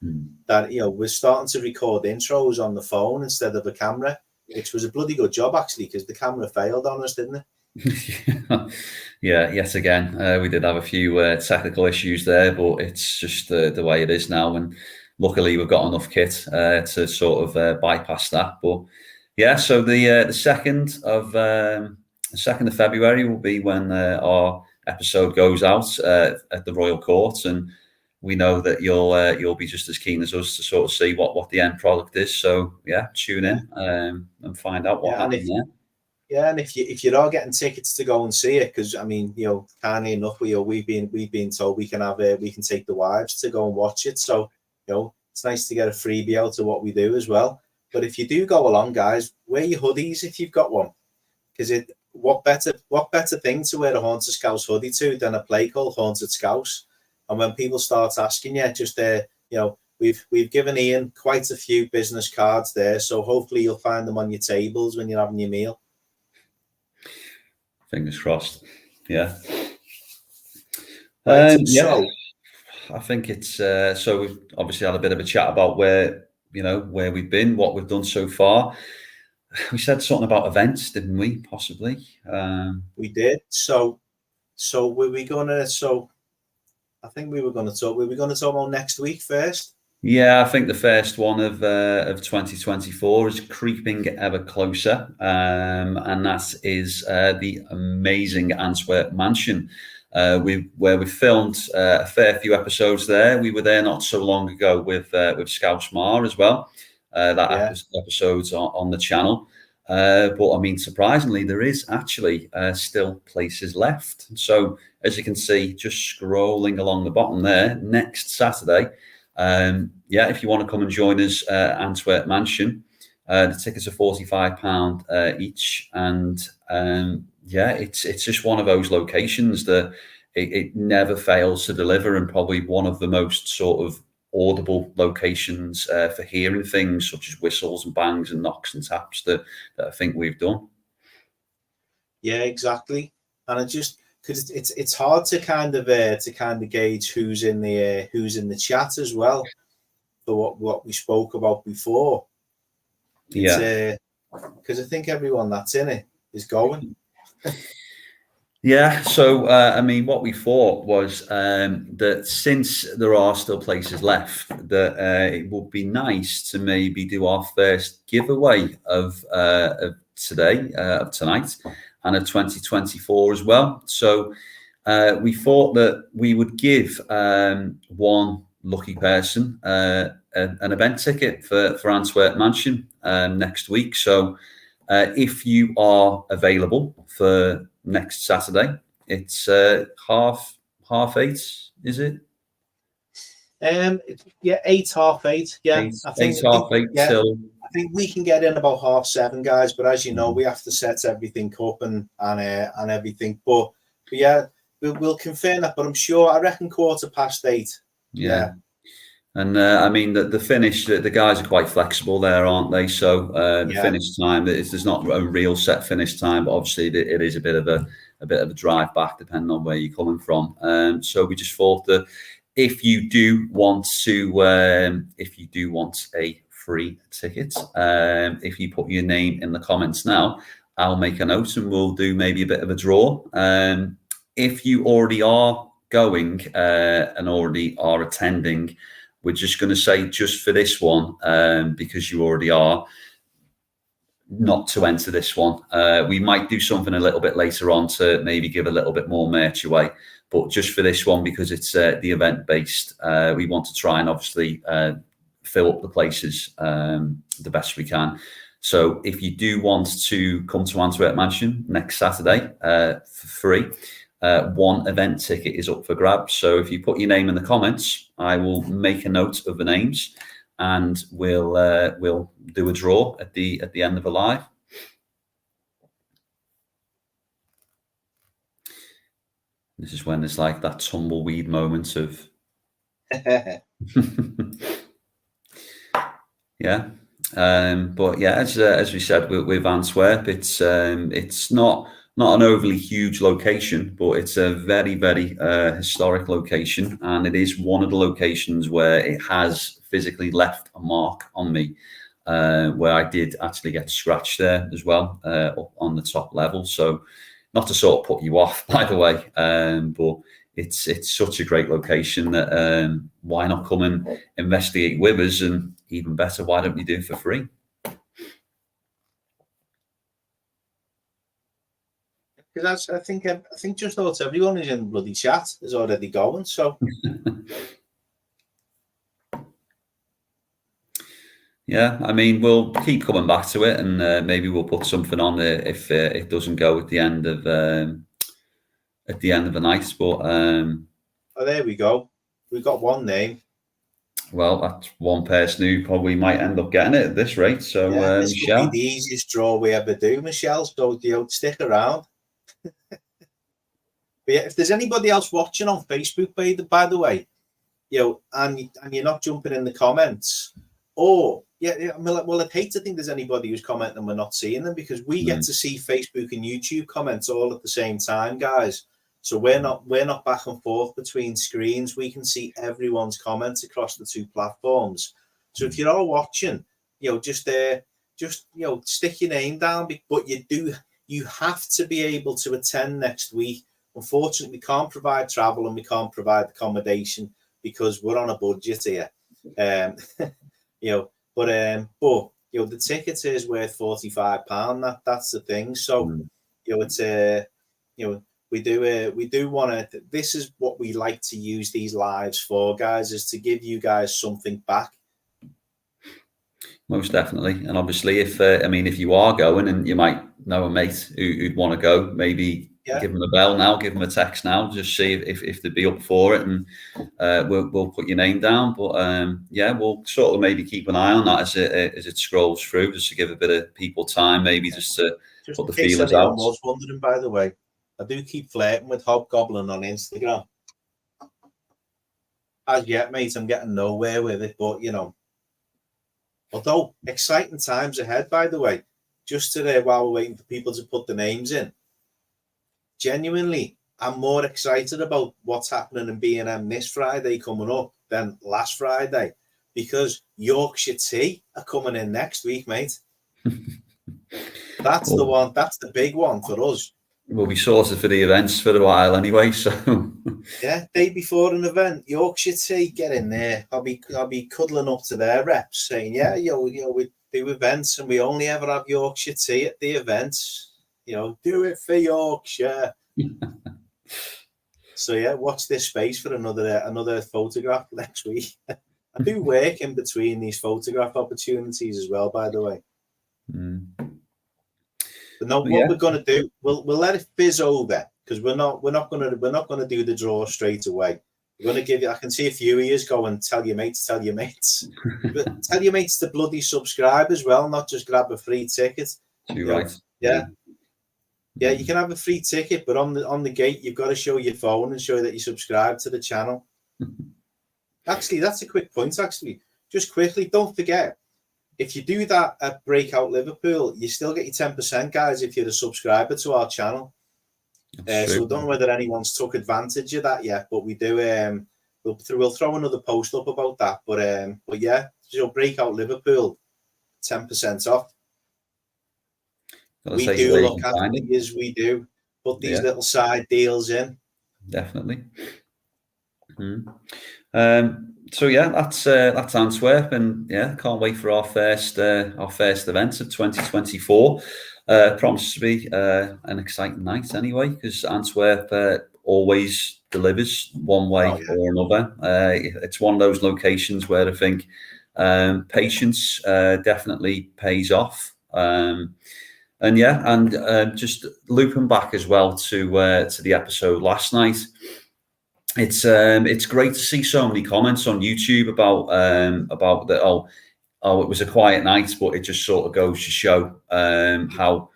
Speaker 1: that, we're starting to record intros on the phone instead of a camera, which was a bloody good job, actually, because the camera failed on us, didn't it?
Speaker 2: Yeah, yet again, we did have a few technical issues there, but it's just the way it is now. And luckily, we've got enough kit to sort of bypass that. But yeah, so the 2nd of February will be when our episode goes out at the Royal Court, and we know that you'll be just as keen as us to sort of see what the end product is. So yeah, tune in and find out what happened there.
Speaker 1: Yeah, and if you're all getting tickets to go and see it, because I mean, kindly enough, we've been told we can take the wives to go and watch it. So it's nice to get a freebie out of what we do as well. But if you do go along, guys, wear your hoodies if you've got one, because what better thing to wear a Haunted Scouse hoodie to than a play called Haunted Scouse? And when people start asking you, just we've given Ian quite a few business cards there, so hopefully you'll find them on your tables when you're having your meal.
Speaker 2: Fingers crossed. Yeah.
Speaker 1: So
Speaker 2: I think it's so we've obviously had a bit of a chat about where we've been, what we've done so far. We said something about events, didn't we? Possibly.
Speaker 1: We did. So were we gonna? So I think we were going to talk. Were we going to talk about next week first?
Speaker 2: Yeah, I think the first one of 2024 is creeping ever closer, and that is the amazing Antwerp Mansion, where we filmed a fair few episodes there. We were there not so long ago with Scouse Mar as well. Episodes on the channel. But I mean, surprisingly, there is actually still places left. So as you can see, just scrolling along the bottom there, next Saturday, if you want to come and join us at Antwerp Mansion, the tickets are £45 each. And it's just one of those locations that it never fails to deliver, and probably one of the most sort of audible locations for hearing things such as whistles and bangs and knocks and taps that I think we've done. Yeah,
Speaker 1: exactly. And it just, because it's hard to kind of gauge who's in the chat as well for what we spoke about before. Because I think everyone that's in it is going.
Speaker 2: Yeah, so I mean, what we thought was that since there are still places left, that it would be nice to maybe do our first giveaway of tonight, and of 2024 as well. So we thought that we would give one lucky person an event ticket for Antwerp Mansion next week. So if you are available for next Saturday, it's 8:30, is it?
Speaker 1: 8:30. Yeah, 8:30. Yeah, I think
Speaker 2: 8:30 till.
Speaker 1: I think we can get in about 7:30, guys. But as you know, we have to set everything up and everything. But yeah, we'll confirm that. But I reckon 8:15.
Speaker 2: Yeah. And I mean, the finish, the guys are quite flexible there, aren't they? So the finish time, there's not a real set finish time, but obviously it is a bit of a drive back depending on where you're coming from. So we just thought that if you do want a free ticket. If you put your name in the comments now, I'll make a note and we'll do maybe a bit of a draw. If you already are going and already are attending, we're just going to say just for this one, because you already are, not to enter this one. We might do something a little bit later on to maybe give a little bit more merch away, but just for this one, because it's the event based, we want to try and obviously fill up the places the best we can. So if you do want to come to Antwerp Mansion next Saturday for free, one event ticket is up for grabs. So if you put your name in the comments, I will make a note of the names, and we'll do a draw at the end of the live. This is when it's like that tumbleweed moment of yeah. But yeah, as we said with Antwerp, it's not an overly huge location, but it's a very, very historic location, and it is one of the locations where it has physically left a mark on me, where I did actually get scratched there as well, up on the top level. So not to sort of put you off, by the way, but it's such a great location that why not come and investigate with us, and even better, why don't you do it for free?
Speaker 1: Because I think just about everyone who's in the bloody chat is already going. So
Speaker 2: yeah, I mean, we'll keep coming back to it, and maybe we'll put something on there if it doesn't go at the end of the night. But
Speaker 1: oh, there we go. We've got one name.
Speaker 2: Well, that's one person who probably might end up getting it at this rate. So
Speaker 1: this
Speaker 2: Michelle,
Speaker 1: will be the easiest draw we ever do, Michelle. So stick around. But yeah, if there's anybody else watching on Facebook, by the way, and you're not jumping in the comments, or well, I'd hate to think there's anybody who's commenting and we're not seeing them, because we get to see Facebook and YouTube comments all at the same time, guys. So we're not back and forth between screens. We can see everyone's comments across the two platforms. So if you're all watching, just stick your name down. But you have to be able to attend next week. Unfortunately, we can't provide travel and we can't provide accommodation because we're on a budget here. But the ticket is worth £45. That's the thing. So it's we do want to. This is what we like to use these lives for, guys, is to give you guys something back.
Speaker 2: Most definitely. And obviously, if you are going and you might know a mate who'd want to go, maybe give them a bell now, give them a text now, just see if they'd be up for it, and we'll put your name down. But we'll sort of maybe keep an eye on that as it scrolls through, just to give a bit of people time, maybe just to put the feelers out. I
Speaker 1: was wondering, by the way, I do keep flirting with Hobgoblin on Instagram. As yet, mate, I'm getting nowhere with it, but although exciting times ahead, by the way, just today while we're waiting for people to put the names in, genuinely, I'm more excited about what's happening in B&M this Friday coming up than last Friday, because Yorkshire Tea are coming in next week, mate. That's the one. That's the big one for us.
Speaker 2: We'll be sorted for the events for a while anyway. So
Speaker 1: yeah, day before an event, Yorkshire Tea, get in there. I'll be cuddling up to their reps saying, we do events and we only ever have Yorkshire Tea at the events. Do it for Yorkshire. So yeah, watch this space for another photograph next week. I do work in between these photograph opportunities as well, by the way. But no, what we're going to do, we'll let it fizz over, because we're not going to do the draw straight away. We're going to give you. I can see a few of you go and tell your mates, but tell your mates to bloody subscribe as well, not just grab a free ticket.
Speaker 2: You're right.
Speaker 1: Yeah, you can have a free ticket, but on the gate you've got to show your phone and show that you subscribe to the channel. Actually, that's a quick point. Actually, just quickly, don't forget. If you do that at Breakout Liverpool, you still get your 10%, guys, if you're a subscriber to our channel. So I don't know whether anyone's took advantage of that yet, but we'll we'll throw another post up about that. But yeah, so Breakout Liverpool, 10% off. We do look after you, we do. Put these little side deals in.
Speaker 2: Definitely. So yeah, that's Antwerp, and yeah, can't wait for our first event of 2024. Promises to be an exciting night anyway, because Antwerp always delivers one way or another. It's one of those locations where I think patience definitely pays off. And just looping back as well to the episode last night. It's great to see so many comments on YouTube about that. Oh, it was a quiet night, but it just sort of goes to show how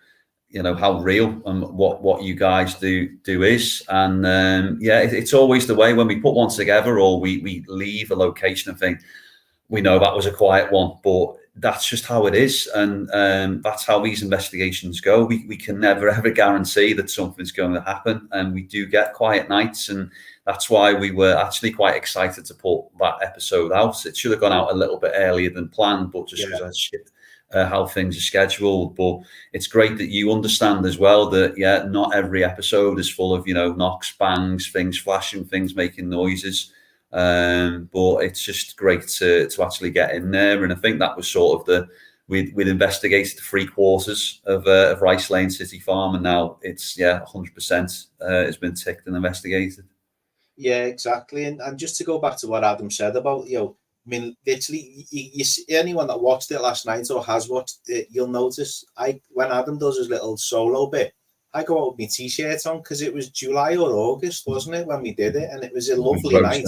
Speaker 2: real and what you guys do is. And it's always the way when we put one together or we leave a location and think we know that was a quiet one, but that's just how it is, and that's how these investigations go. We can never ever guarantee that something's going to happen, and we do get quiet nights, and that's why we were actually quite excited to put that episode out. It should have gone out a little bit earlier than planned, but just because how things are scheduled. But it's great that you understand as well that not every episode is full of knocks, bangs, things flashing, things making noises. But it's just great to actually get in there, and I think that was sort of we'd investigated 3/4 of Rice Lane City Farm, and now it's 100% has been ticked and investigated.
Speaker 1: Yeah, exactly. And just to go back to what Adam said about, I mean, literally, you see, anyone that watched it last night or has watched it, you'll notice when Adam does his little solo bit, I go out with my t-shirt on because it was July or August, wasn't it, when we did it? And it was a lovely night.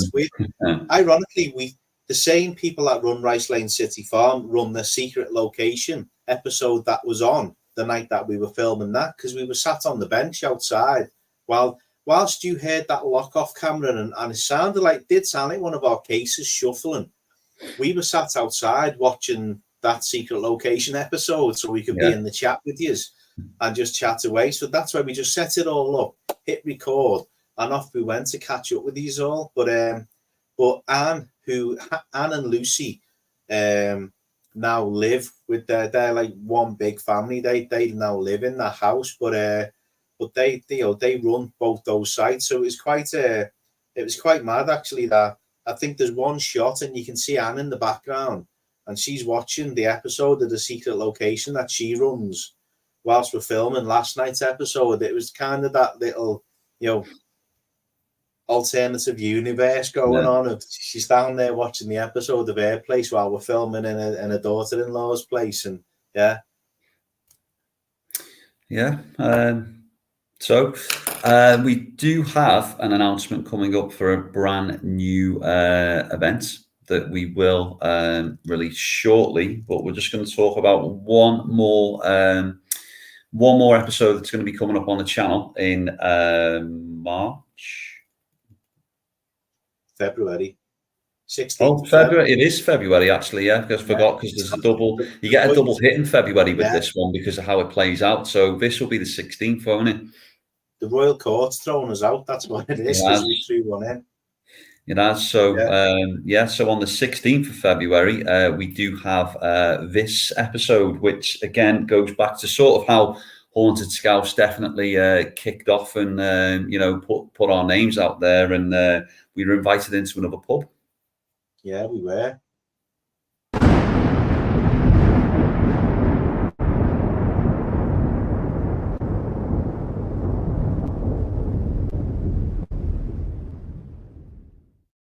Speaker 1: Ironically, the same people that run Rice Lane City Farm run the secret location episode that was on the night that we were filming that, because we were sat on the bench outside whilst you heard that lock-off camera, and it did sound like one of our cases shuffling. We were sat outside watching that secret location episode so we could be in the chat with you and just chat away. So that's why we just set it all up, hit record, and off we went to catch up with these all. But Anne and Lucy now live with they're like one big family. They now live in that house, but they run both those sites. So it was quite mad actually. That I think there's one shot and you can see Anne in the background, and she's watching the episode of the secret location that she runs whilst we're filming last night's episode. It was kind of that little, alternative universe going on. She's down there watching the episode of her place while we're filming in a daughter-in-law's place, and
Speaker 2: So we do have an announcement coming up for a brand new event that we will release shortly, but we're just going to talk about one more episode that's going to be coming up on the channel in
Speaker 1: February 16th.
Speaker 2: Oh, February. It is February, actually, because I forgot, because there's a double, you get a double hit in February with this one because of how it plays out. So this will be the 16th, won't it?
Speaker 1: The Royal Court's thrown us out, that's what it is, because we threw one in.
Speaker 2: So on the 16th of February, we do have this episode, which again goes back to sort of how Haunted Scouts definitely kicked off and put our names out there, and we were invited into another pub.
Speaker 1: Yeah, we were.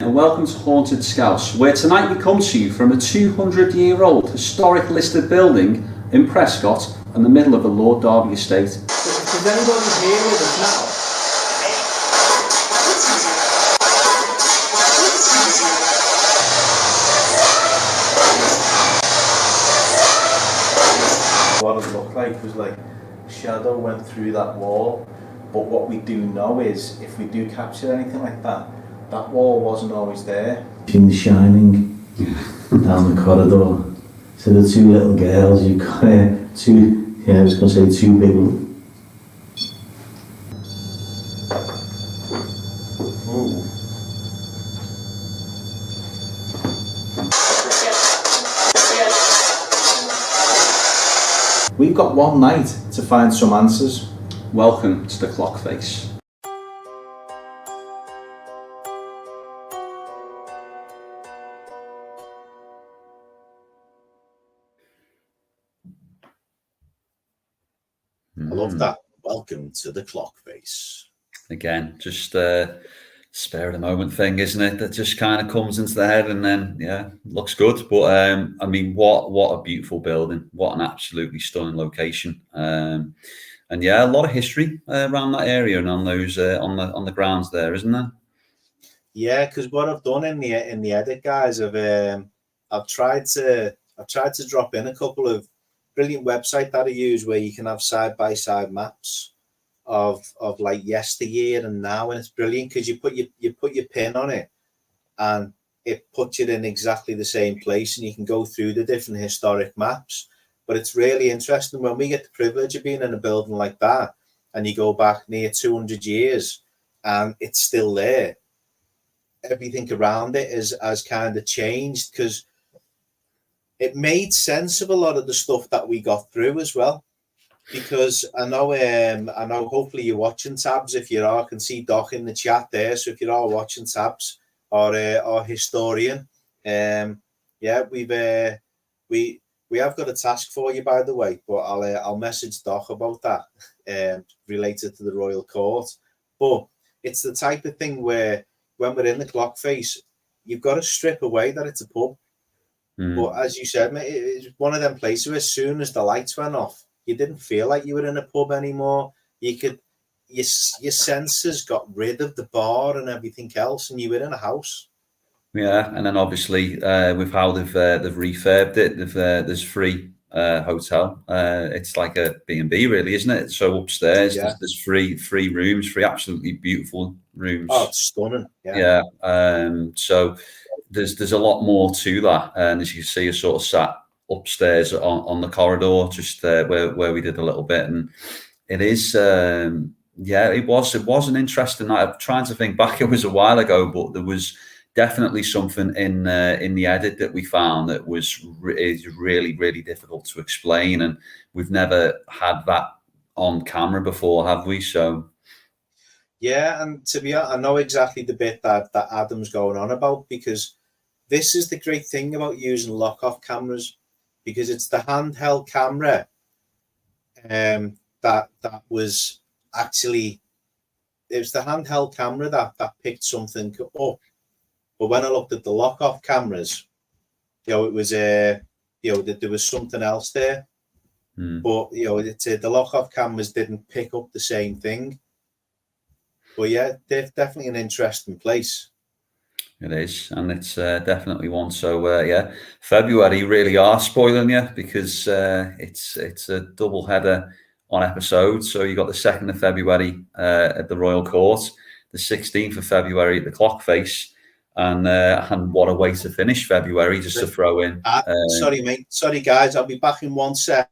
Speaker 2: And welcome to Haunted Scouts, where tonight we come to you from a 200-year-old historic listed building in Prescott in the middle of the Lord Derby estate.
Speaker 1: Is anybody here with us now? What it looked like was like a shadow went through that wall, but what we do know is if we do capture anything like that, that wall wasn't always there.
Speaker 5: In The Shining, down the corridor, so the two little girls, you've got two, I was going to say two big.
Speaker 1: Ooh.
Speaker 5: We've got one night to find some answers.
Speaker 2: Welcome to the Clock Face.
Speaker 1: I love that. Welcome to the Clock Face.
Speaker 2: Again, just spare of the moment thing, isn't it? That just kind of comes into the head, and then looks good. But I mean, what a beautiful building! What an absolutely stunning location. And a lot of history around that area and on those on the grounds there, isn't there?
Speaker 1: Yeah, because what I've done in the edit, guys, I've tried to drop in a couple of brilliant website that I use where you can have side by side maps of like yesteryear and now, and it's brilliant because you put your pin on it and it puts it in exactly the same place, and you can go through the different historic maps. But it's really interesting when we get the privilege of being in a building like that and you go back near 200 years and it's still there. Everything around it has kind of changed because it made sense of a lot of the stuff that we got through as well. Because I know hopefully you're watching tabs. If you are, I can see Doc in the chat there. So if you are watching tabs or historian, we have got a task for you, by the way, but I'll message Doc about that related to the Royal Court. But it's the type of thing where when we're in the Clock Face, you've got to strip away that it's a pub. But as you said, mate, it's one of them places where as soon as the lights went off, you didn't feel like you were in a pub anymore. Your senses got rid of the bar and everything else, and you were in a house.
Speaker 2: Yeah, and then obviously with how they've refurbed it, there's free hotel. It's like a B&B, really, isn't it? So upstairs, there's free rooms, free absolutely beautiful rooms.
Speaker 1: Oh, it's stunning. Yeah.
Speaker 2: So there's a lot more to that, and as you can see, you're sort of sat upstairs on the corridor, just where we did a little bit, and it is it was an interesting night. I'm trying to think back, it was a while ago, but there was definitely something in the edit that we found that was really, really difficult to explain, and we've never had that on camera before, have we? So
Speaker 1: yeah, and to be honest, I know exactly the bit that Adam's going on about, because this is the great thing about using lock-off cameras, because it's the handheld camera that was actually, it was the handheld camera that picked something up. But when I looked at the lock-off cameras, it was there was something else there. But the lock-off cameras didn't pick up the same thing. But yeah, they're definitely an interesting place.
Speaker 2: It is, and it's definitely one. So February really are spoiling you, because it's a double header on episodes. So you got the 2nd of February at the Royal Court, the 16th of February at the Clock Face, and what a way to finish February, just to throw in.
Speaker 1: Sorry, mate. Sorry, guys. I'll be back in 1 sec.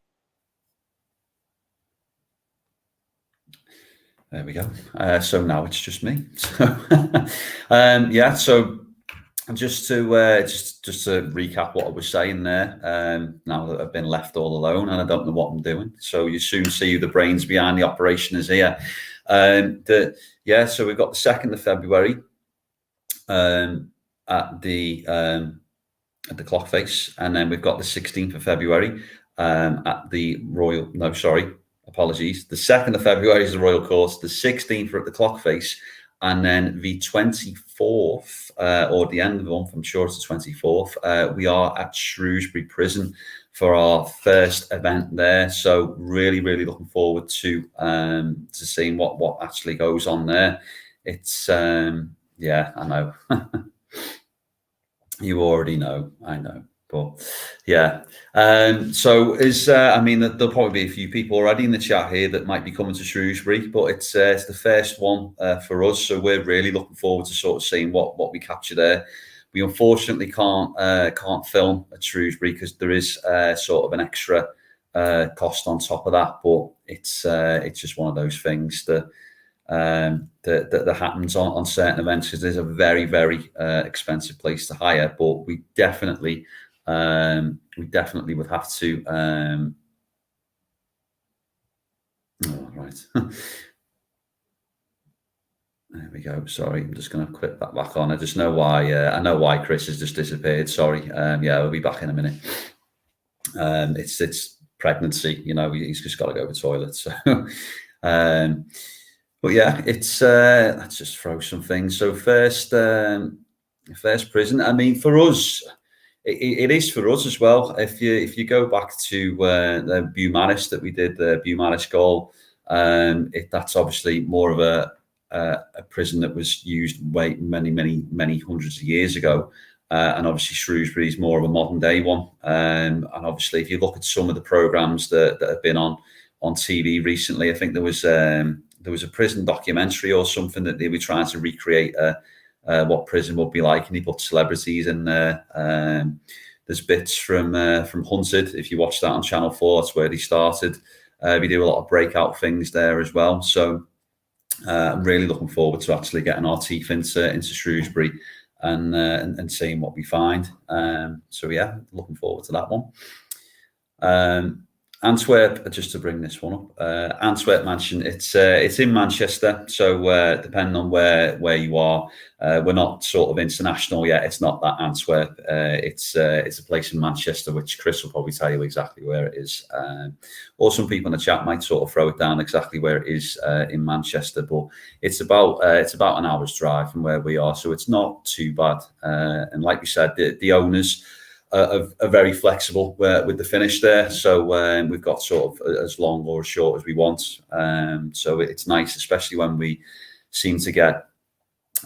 Speaker 2: There we go. So now it's just me. So just to recap what I was saying there, now that I've been left all alone and I don't know what I'm doing. So you soon see the brains behind the operation is here. So we've got the 2nd of February at the Clock Face, and then we've got the 16th of February at the Royal. No, sorry. Apologies. The 2nd of February is the Royal Court, the 16th are at the Clock Face, and then the 24th, or the end of the month, I'm sure it's the 24th, we are at Shrewsbury Prison for our first event there. So really, really looking forward to seeing what actually goes on there. It's, I know. You already know, I know. But yeah, so there'll probably be a few people already in the chat here that might be coming to Shrewsbury, but it's the first one for us, so we're really looking forward to sort of seeing what we capture there. We unfortunately can't film at Shrewsbury because there is sort of an extra cost on top of that, but it's just one of those things that happens on certain events, because there's a very, very expensive place to hire, but we definitely would have to Oh, right. There we go. Sorry, I'm just going to click that back on. I just know why. I know why Chris has just disappeared. Sorry. Yeah, we'll be back in a minute. It's pregnancy. You know, he's just got to go to the toilet. So, but yeah, it's let's just throw some things. So first prison. I mean, for us, it is for us as well. If you go back to the Beaumaris that we did, the Beaumaris goal, that's obviously more of a prison that was used many hundreds of years ago, and obviously Shrewsbury is more of a modern day one. And obviously, if you look at some of the programs that have been on TV recently, I think there was a prison documentary or something that they were trying to recreate what prison would be like, and they put celebrities in there. There's bits from Hunted. If you watch that on Channel 4, that's where they started. We do a lot of breakout things there as well. So I'm really looking forward to actually getting our teeth into Shrewsbury and seeing what we find. So yeah, looking forward to that one. Antwerp, just to bring this one up, Antwerp Mansion. It's in Manchester, so depending on where you are, we're not sort of international yet. It's not that Antwerp. It's a place in Manchester, which Chris will probably tell you exactly where it is. Or some people in the chat might sort of throw it down exactly where it is in Manchester, but it's about an hour's drive from where we are, so it's not too bad. And like we said, the owners are very flexible with the finish there. So we've got sort of as long or as short as we want. So it's nice, especially when we seem to get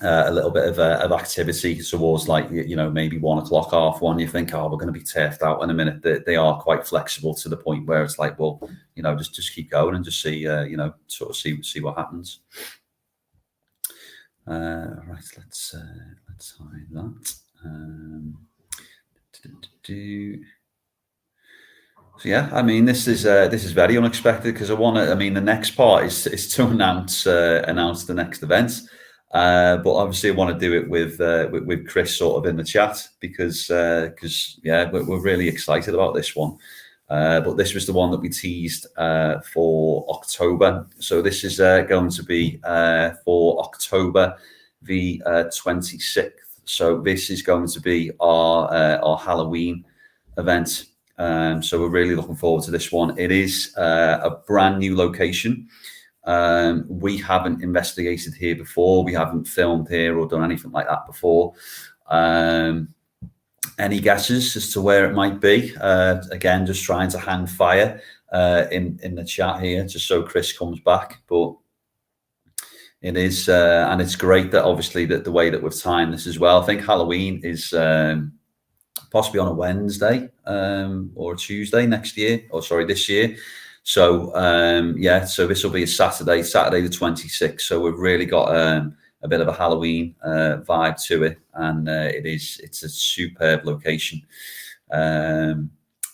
Speaker 2: a little bit of activity towards, like, you know, maybe 1 o'clock, 1:30. You think, oh, we're going to be turfed out in a minute. They are quite flexible to the point where it's like, well, you know, just keep going and just see, you know, sort of see what happens. Right, let's hide that. So yeah, I mean, this is very unexpected, because I mean, the next part is to announce the next event, but obviously I want to do it with Chris sort of in the chat, because yeah, we're really excited about this one. But this was the one that we teased for October. So this is going to be for October the 26th. So this is going to be our Halloween event. So we're really looking forward to this one. It is a brand new location. We haven't investigated here before. We haven't filmed here or done anything like that before. Any guesses as to where it might be? Again, just trying to hang fire in the chat here, just so Chris comes back. But it is, and it's great that obviously that the way that we've timed this as well. I think Halloween is possibly on a Wednesday or a Tuesday this year. So yeah, so this will be a Saturday the 26th. So we've really got a bit of a Halloween vibe to it, and it's a superb location.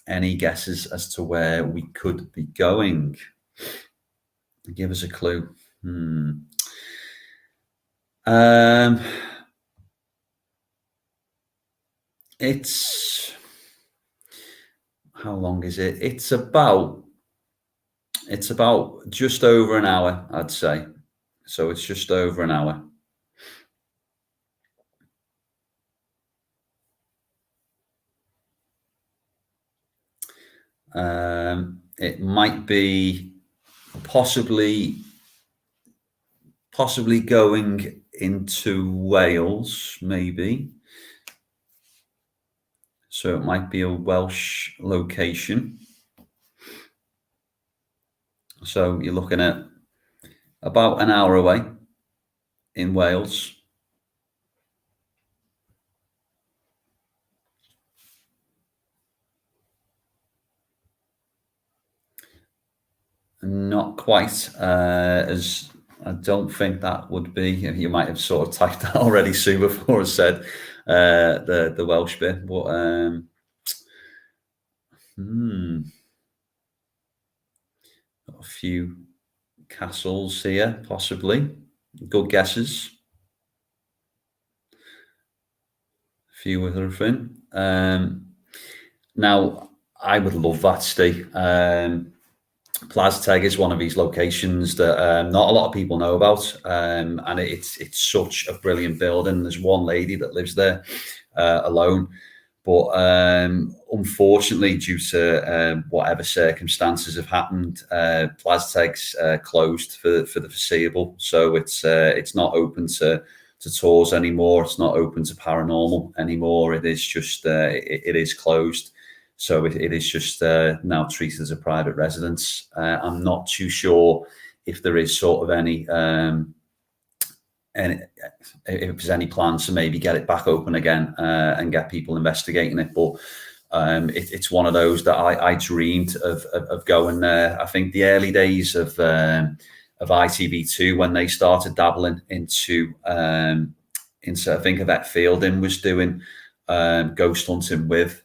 Speaker 2: Any guesses as to where we could be going? Give us a clue. It's, how long is it? It's about just over an hour, I'd say. So it's just over an hour. It might be possibly going into Wales, maybe. So it might be a Welsh location. So you're looking at about an hour away in Wales. Not quite, as I don't think that would be. You might have sort of typed that already, Sue, before I said the Welsh bit. But got a few castles here, possibly. Good guesses. A few other things. Now, I would love that, Steve. Plazteg is one of these locations that not a lot of people know about, and it's such a brilliant building. There's one lady that lives there alone, but unfortunately, due to whatever circumstances have happened, Plazteg's closed for the foreseeable. So it's not open to tours anymore. It's not open to paranormal anymore. It is just it is closed. So it is just now treated as a private residence. I'm not too sure if there is sort of any if there's any plans to maybe get it back open again and get people investigating it. But it's one of those that I dreamed of going there. I think the early days of ITV2, when they started dabbling into I think Yvette Fielding was doing ghost hunting with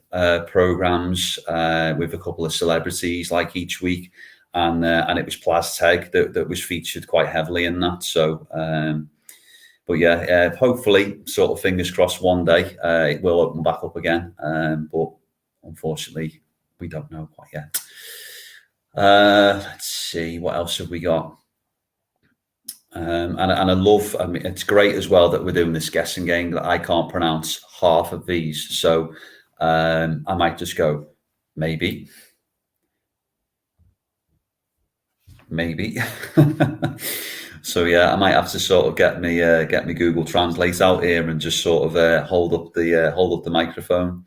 Speaker 2: programs with a couple of celebrities like each week, and it was Plazteg that was featured quite heavily in that. So but yeah, hopefully, sort of fingers crossed, one day it will open back up again, but unfortunately we don't know quite yet. Let's see, what else have we got? And I love, I mean, it's great as well that we're doing this guessing game that I can't pronounce half of these. So I might just go, maybe. So yeah, I might have to sort of get me Google Translate out here and just sort of hold up the microphone.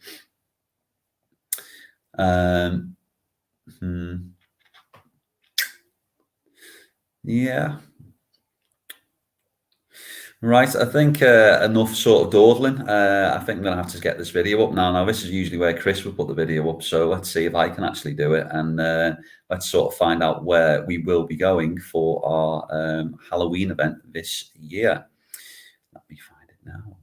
Speaker 2: Yeah. Right, I think enough sort of dawdling. I think I'm going to have to get this video up now. Now, this is usually where Chris would put the video up, so let's see if I can actually do it, and let's sort of find out where we will be going for our Halloween event this year. Let me find it now.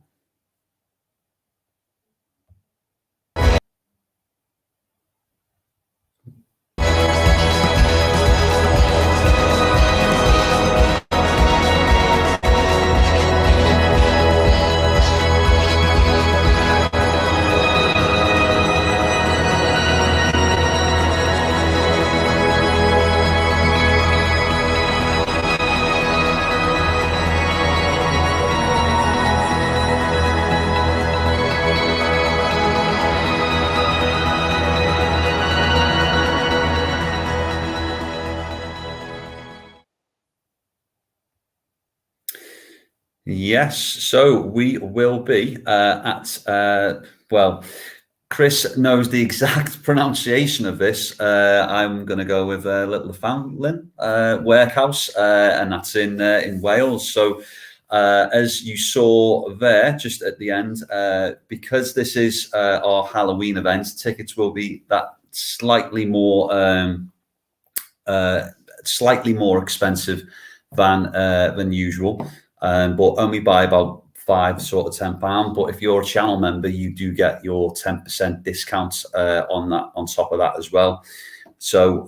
Speaker 2: Yes, so we will be at, well, Chris knows the exact pronunciation of this. I'm going to go with Little Fountain Warehouse, and that's in Wales. So as you saw there, just at the end, because this is our Halloween event, tickets will be that slightly more expensive than usual. But only by about £5–10. But if you're a channel member, you do get your 10% discount on that, on top of that as well. So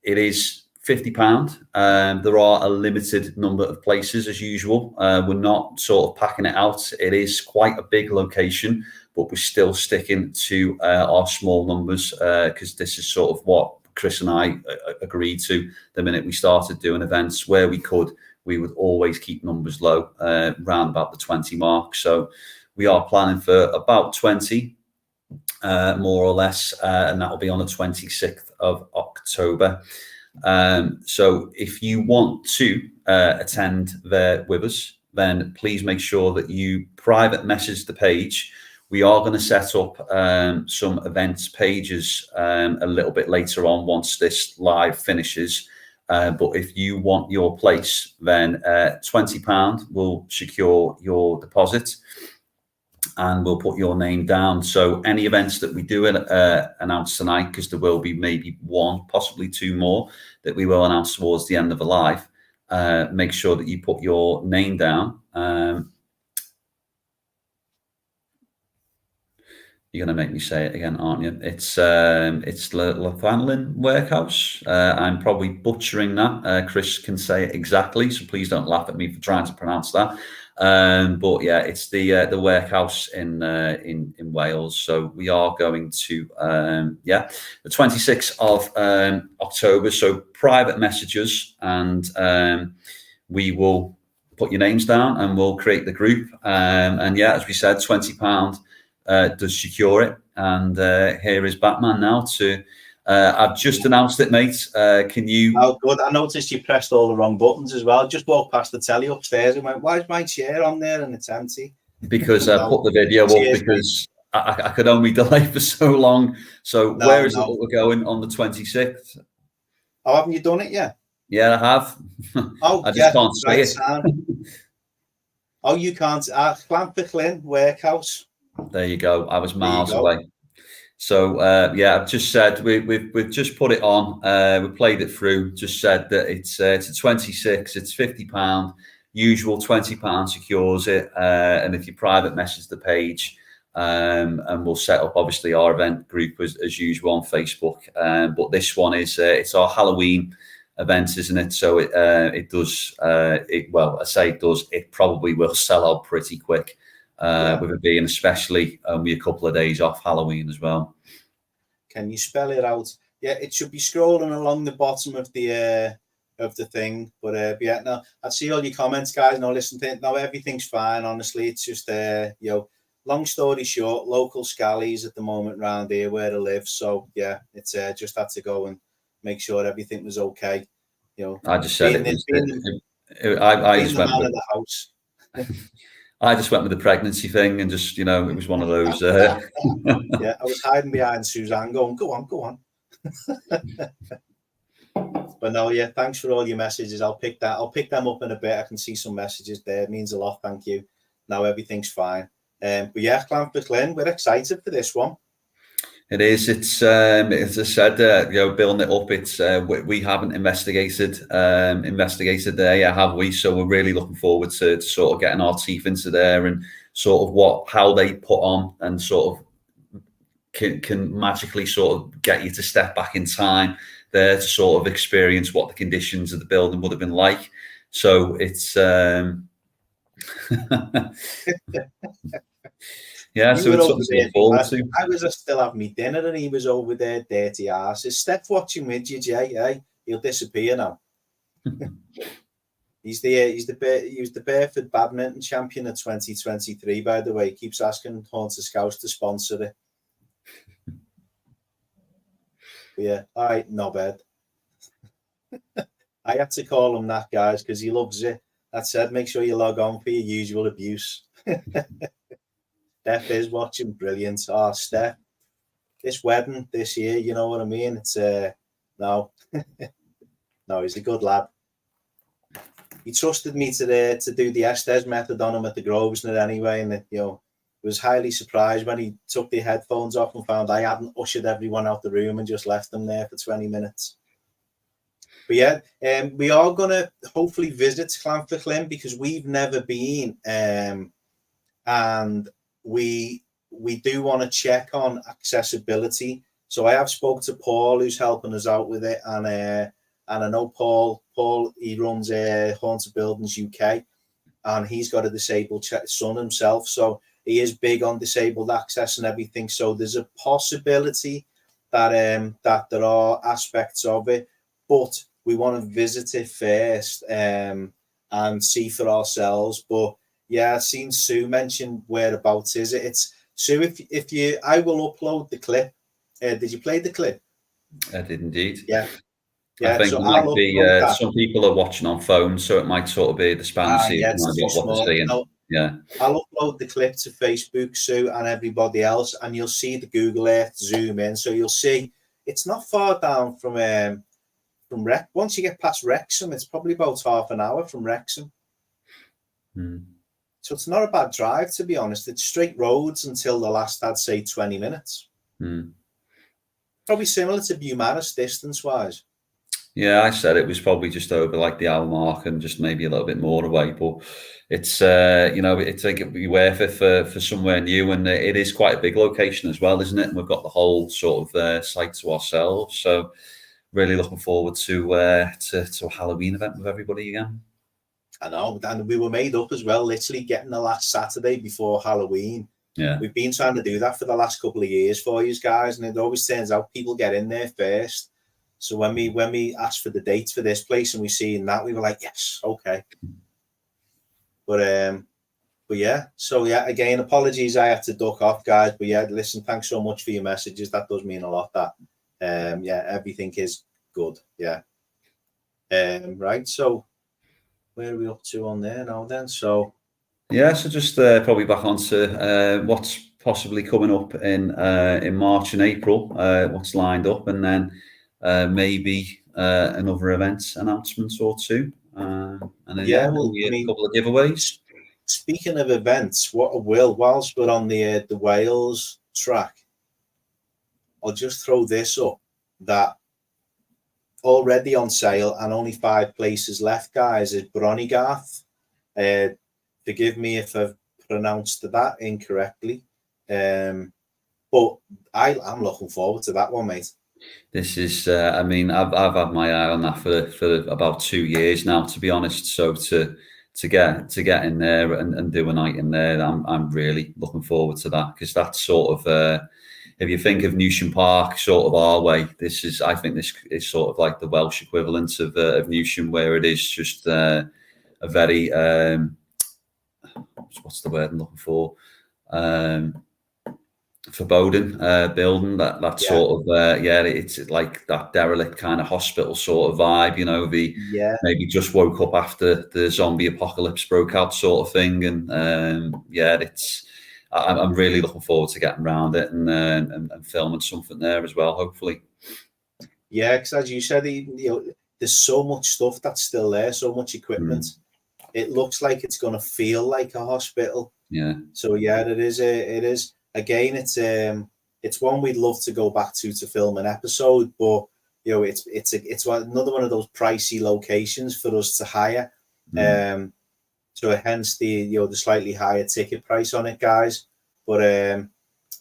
Speaker 2: it is £50. There are a limited number of places as usual. We're not sort of packing it out. It is quite a big location, but we're still sticking to our small numbers because this is sort of what Chris and I agreed to the minute we started doing events. Where we could, we would always keep numbers low, around about the 20 mark. So we are planning for about 20, more or less, and that will be on the 26th of October. So if you want to attend there with us, then please make sure that you private message the page. We are going to set up some events pages a little bit later on once this live finishes. But if you want your place, then £20 will secure your deposit and we'll put your name down. So any events that we do announce tonight, because there will be maybe one, possibly two more that we will announce towards the end of the live, make sure that you put your name down. You're going to make me say it again, aren't you? It's Llanfwllyn Warehouse. I'm probably butchering that. Chris can say it exactly, so please don't laugh at me for trying to pronounce that. But yeah, it's the workhouse in Wales. So we are going to the 26th of October. So private messages, and we will put your names down and we'll create the group. And yeah, as we said, £20 does secure it. And here is Batman now to. I've just announced it, mate. Can you?
Speaker 1: Oh, good. I noticed you pressed all the wrong buttons as well. Just walked past the telly upstairs and went, "Why is my chair on there and it's empty?"
Speaker 2: Because I put the video up because I could only delay for so long. So where is it that we're going on the 26th?
Speaker 1: Oh, haven't you done it yet?
Speaker 2: Yeah, I have.
Speaker 1: Oh,
Speaker 2: I just can't say it.
Speaker 1: Oh, you can't. Llanfyllin Workhouse.
Speaker 2: There you go. I was miles away. So yeah, I've just said we've just put it on. We played it through. Just said that it's a 26. It's £50. Usual £20 secures it. And if you private message the page, and we'll set up obviously our event group as usual on Facebook. But this one is it's our Halloween event, isn't it? So it does. Well, I say it does. It probably will sell out pretty quick. With it being especially only a couple of days off Halloween as well.
Speaker 1: Can you spell it out? Yeah, it should be scrolling along the bottom of the thing. But yeah, no, I see all your comments, guys. No, listen to it. No, everything's fine. Honestly, it's just long story short, local scallies at the moment around here where I live. So yeah, it's just had to go and make sure everything was okay.
Speaker 2: I just said I just went with the house. I just went with the pregnancy thing and just, it was one of those.
Speaker 1: Yeah, I was hiding behind Suzanne going, go on. But no, yeah, thanks for all your messages. I'll pick them up in a bit. I can see some messages there. It means a lot. Thank you. Now everything's fine. But yeah, Llanfyllin, we're excited for this one.
Speaker 2: It is. It's as I said, building it up. It's we haven't investigated there yet, have we? So we're really looking forward to sort of getting our teeth into there and sort of how they put on and sort of can magically sort of get you to step back in time there to sort of experience what the conditions of the building would have been like. So it's yeah, so it's something to look forward to.
Speaker 1: I was still having my dinner and he was over there, dirty arse. Is Steph watching with you, Jay? Hey, he'll disappear now. He was the Bedford badminton champion of 2023, by the way. He keeps asking Haunted Scouts to sponsor it. But yeah, all right, no bad. I had to call him that, guys, because he loves it. That said, make sure you log on for your usual abuse. Steph is watching, brilliant. Oh, Steph, this wedding this year, you know what I mean? It's no, he's a good lad. He trusted me to do the Estes method on him at the Grosvenor anyway, and was highly surprised when he took the headphones off and found I hadn't ushered everyone out the room and just left them there for 20 minutes. But yeah, we are going to hopefully visit Llanfyllin because we've never been, and we do want to check on accessibility. So I have spoke to Paul, who's helping us out with it, and I know Paul, he runs Haunted Buildings UK, and he's got a disabled son himself, so he is big on disabled access and everything. So there's a possibility that that there are aspects of it, but we want to visit it first and see for ourselves. But yeah, I've seen Sue mention whereabouts is it. It's Sue. If you, I will upload the clip. Did you play the clip?
Speaker 2: I did indeed.
Speaker 1: Yeah.
Speaker 2: I think so it might be some people are watching on phones, so it might sort of be the span see what they're saying. Yeah, I'll
Speaker 1: upload the clip to Facebook, Sue, and everybody else, and you'll see the Google Earth zoom in. So you'll see it's not far down from Wrexham. Once you get past Wrexham, it's probably about half an hour from Wrexham. So it's not a bad drive, to be honest. It's straight roads until the last, I'd say, 20 minutes. Probably similar to Beaumaris distance-wise.
Speaker 2: Yeah, I said it was probably just over like the hour mark and just maybe a little bit more away. But it's, I think it'd be worth it for somewhere new. And it is quite a big location as well, isn't it? And we've got the whole sort of site to ourselves. So really looking forward to a Halloween event with everybody again.
Speaker 1: I know, and we were made up as well, literally getting the last Saturday before Halloween.
Speaker 2: Yeah.
Speaker 1: We've been trying to do that for the last couple of years for you guys, and it always turns out people get in there first. So when we asked for the dates for this place and we seen that, we were like, yes, okay. But yeah, so yeah, again, apologies I had to duck off, guys. But yeah, listen, thanks so much for your messages. That does mean a lot. That yeah, everything is good. Yeah. Right. So where are we up to on there now then? So
Speaker 2: yeah, so just probably back onto what's possibly coming up in March and April, what's lined up, and then maybe another event announcement or two. And then
Speaker 1: yeah,
Speaker 2: well,
Speaker 1: I mean,
Speaker 2: a couple of giveaways.
Speaker 1: Speaking of events, whilst we're on the Wales track, I'll just throw this up that already on sale and only 5 places left, guys, is Bronigarth. Forgive me if I've pronounced that incorrectly, but I'm looking forward to that one, mate.
Speaker 2: This is, I mean, I've had my eye on that for about 2 years now, to be honest. So to get in there and do a night in there, I'm really looking forward to that, because that's sort of if you think of Newsham Park sort of our way, I think this is sort of like the Welsh equivalent of Newsham, where it is just a very what's the word I'm looking for? Foreboding building, that yeah. Sort of yeah, it's like that derelict kind of hospital sort of vibe, you know, maybe just woke up after the zombie apocalypse broke out sort of thing. And yeah, I'm really looking forward to getting around it and filming something there as well, hopefully.
Speaker 1: Yeah, because as you said, you know, there's so much stuff that's still there, so much equipment. It looks like it's going to feel like a hospital.
Speaker 2: Yeah.
Speaker 1: So yeah, it is. Again, it's one we'd love to go back to film an episode, but you know, it's another one of those pricey locations for us to hire. So hence the slightly higher ticket price on it, guys. But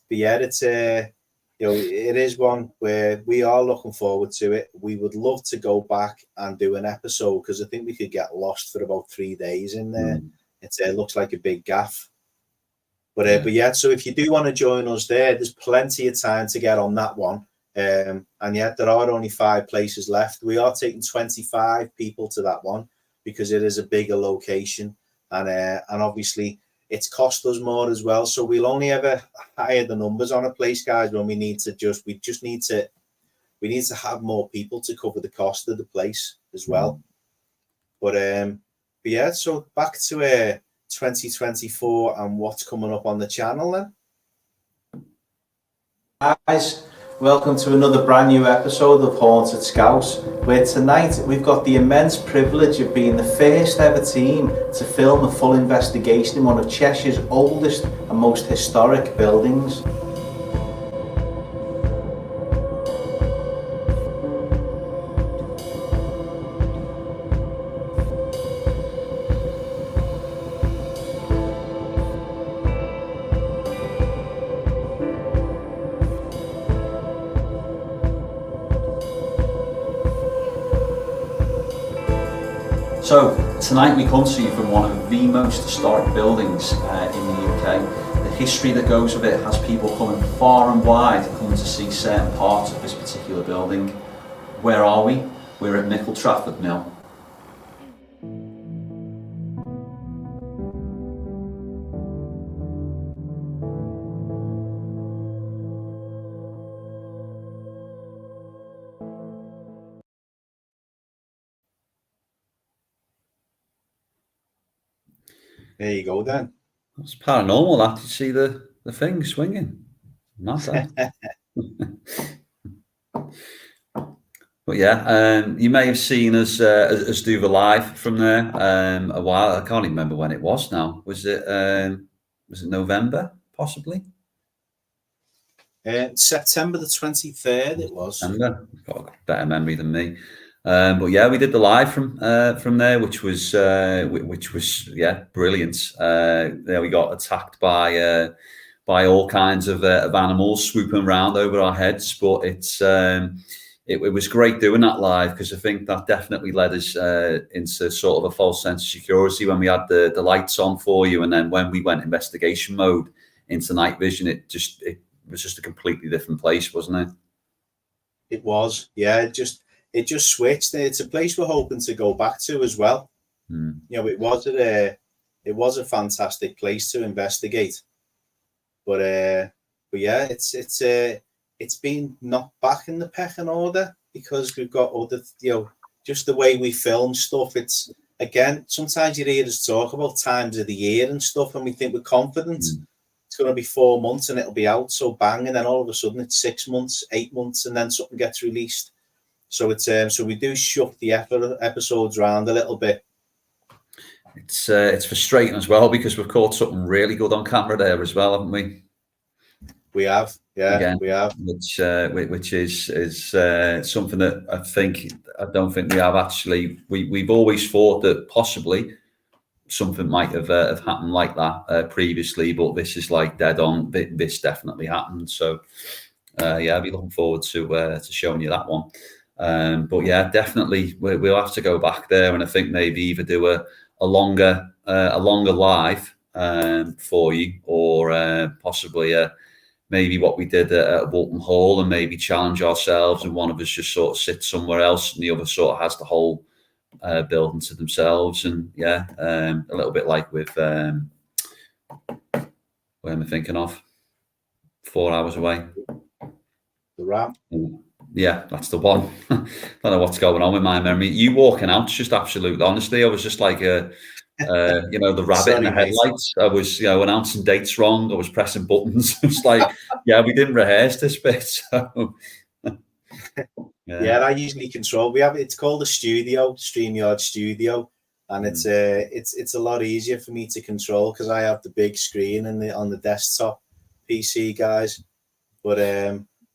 Speaker 1: yeah, it's you know, it is one where we are looking forward to it. We would love to go back and do an episode, because I think we could get lost for about 3 days in there. It looks like a big gaff. But yeah, so if you do want to join us there's plenty of time to get on that one. And yet there are only 5 places left. We are taking 25 people to that one because it is a bigger location, and obviously it's cost us more as well. So we'll only ever hire the numbers on a place, guys, when we need to have more people to cover the cost of the place as well. But yeah, so back to 2024 and what's coming up on the channel then.
Speaker 5: Guys, welcome to another brand new episode of Haunted Scouse, where tonight we've got the immense privilege of being the first ever team to film a full investigation in one of Cheshire's oldest and most historic buildings.
Speaker 2: So tonight we come to you from one of the most historic buildings in the UK. The history that goes with it has people coming far and wide coming to see certain parts of this particular building. Where are we? We're at Mickle Trafford Mill.
Speaker 1: There you go then.
Speaker 2: It's paranormal, that. You see the thing swinging. Not that. But yeah, you may have seen us do the live from there a while. I can't even remember when it was now. Was it November, possibly?
Speaker 1: September the 23rd it was.
Speaker 2: September. You've got a better memory than me. But yeah, we did the live from there, which was yeah, brilliant. There we got attacked by all kinds of animals swooping around over our heads, but it's it was great doing that live, because I think that definitely led us into sort of a false sense of security when we had the lights on for you, and then when we went investigation mode into night vision, it was just a completely different place, wasn't it?
Speaker 1: It was, yeah. It just switched. It's a place we're hoping to go back to as well. You know, it was a fantastic place to investigate, but yeah, it's been knocked back in the pecking order because we've got other, you know, just the way we film stuff. It's, again, sometimes you hear us talk about times of the year and stuff, and we think we're confident it's going to be 4 months and it'll be out, so bang, and then all of a sudden it's 6 months, 8 months, and then something gets released. So it's so we do shift the episodes around a little bit.
Speaker 2: It's frustrating as well, because we've caught something really good on camera there as well, haven't we?
Speaker 1: We have, yeah.
Speaker 2: Again,
Speaker 1: we have.
Speaker 2: Which is something that I don't think we have actually. We've always thought that possibly something might have happened like that previously, but this is like dead on. This definitely happened. So yeah, I'll be looking forward to showing you that one. But yeah, definitely we'll have to go back there, and I think maybe either do a longer live for you, or possibly maybe what we did at Walton Hall, and maybe challenge ourselves, and one of us just sort of sits somewhere else and the other sort of has the whole building to themselves. And yeah, a little bit like with where am I thinking of? 4 hours away.
Speaker 1: The Ram.
Speaker 2: Yeah, that's the one. Don't know what's going on with my memory. You walking out, just absolutely, honestly, I was just like you know, the rabbit in the headlights. I was, you know, announcing dates wrong. I was pressing buttons. It's like, yeah, we didn't rehearse this bit. So
Speaker 1: yeah, I usually control. It's called a studio, StreamYard Studio, and it's a lot easier for me to control because I have the big screen and on the desktop PC, guys. But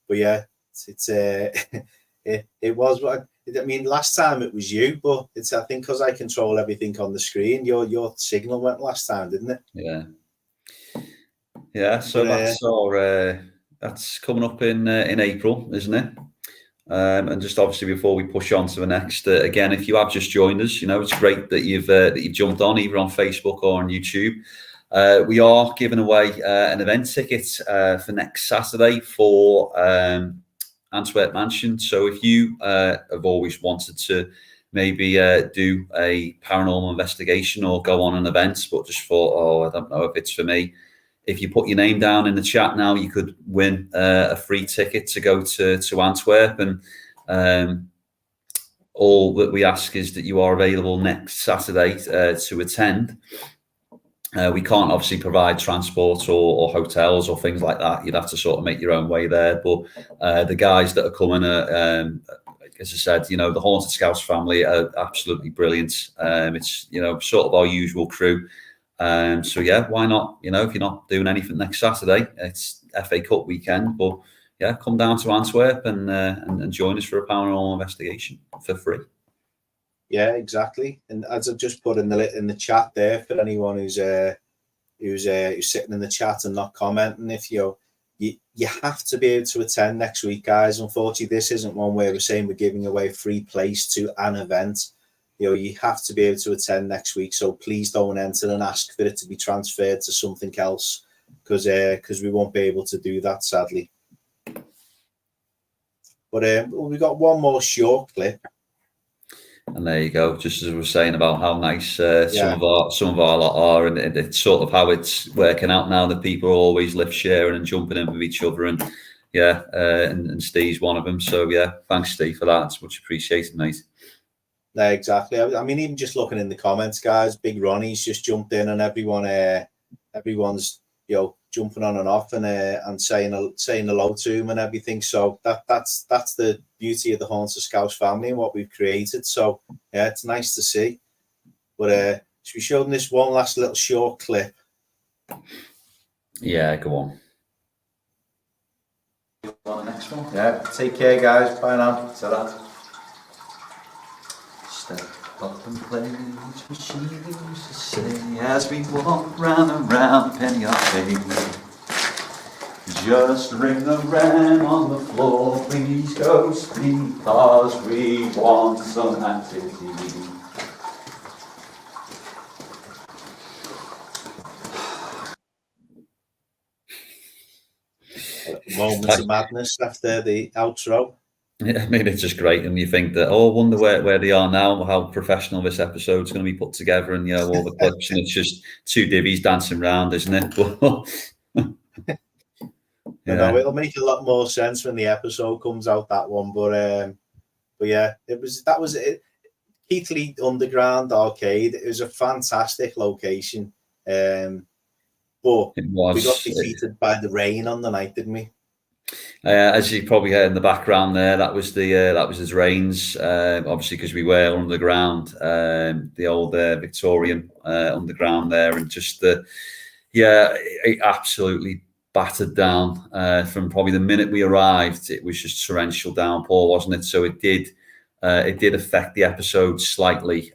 Speaker 1: yeah, it was what. I mean, last time it was you, but it's, I think, because I control everything on the screen. Your signal went last time, didn't it?
Speaker 2: Yeah. So that's coming up in April, isn't it? And just obviously before we push on to the next, again, if you have just joined us, you know, it's great that you've jumped on either on Facebook or on YouTube. We are giving away an event ticket for next Saturday for Antwerp Mansion. So if you have always wanted to maybe do a paranormal investigation or go on an event, but just thought, oh, I don't know if it's for me, if you put your name down in the chat now, you could win a free ticket to go to Antwerp. And all that we ask is that you are available next Saturday to attend. We can't obviously provide transport or hotels or things like that. You'd have to sort of make your own way there. But the guys that are coming, as I said, you know, the Haunted Scouts family are absolutely brilliant. It's, you know, sort of our usual crew. So yeah, why not? You know, if you're not doing anything next Saturday, it's FA Cup weekend. But yeah, come down to Antwerp and join us for a paranormal investigation for free.
Speaker 1: Yeah, exactly. And as I've just put in the chat there, for anyone who's sitting in the chat and not commenting, if you have to be able to attend next week, guys. Unfortunately, this isn't one where we're saying we're giving away a free place to an event. You know, you have to be able to attend next week. So please don't enter and ask for it to be transferred to something else, because we won't be able to do that, sadly. But we've got one more short clip.
Speaker 2: And there you go. Just as I was saying about how nice some of our lot are, and it's sort of how it's working out now that people are always lift sharing and jumping in with each other, and yeah, and Steve's one of them. So yeah, thanks Steve for that. It's much appreciated, mate.
Speaker 1: Yeah, exactly. I mean, even just looking in the comments, guys, Big Ronnie's just jumped in, and everyone's, you know, jumping on and off and saying hello to him and everything. So that's the beauty of the Haunted Scouts family and what we've created. So yeah, it's nice to see. But should we show them this one last little short clip?
Speaker 2: Yeah, go on.
Speaker 5: On the next one. Yeah, take care, guys. Bye now. Ta-ra. Step up and play, what she used to say as we walk round and round Penny Arcade.
Speaker 2: Just ring the wren on the floor, please, ghost, because we want some activity.
Speaker 1: Moments of madness after the outro.
Speaker 2: Yeah, I mean, it's just great, and you think that, oh, I wonder where they are now, how professional this episode's going to be put together, and all the clips, and it's just two divvies dancing around, isn't it?
Speaker 1: You know, it'll make a lot more sense when the episode comes out, that one. But yeah, that was it. Keighley Underground Arcade. It was a fantastic location. But we got defeated by the rain on the night, didn't we?
Speaker 2: As you probably heard in the background there, that was his Rains, obviously, because we were underground, the old Victorian underground there, and just it absolutely battered down from probably the minute we arrived. It was just torrential downpour, wasn't it? So it did affect the episode slightly,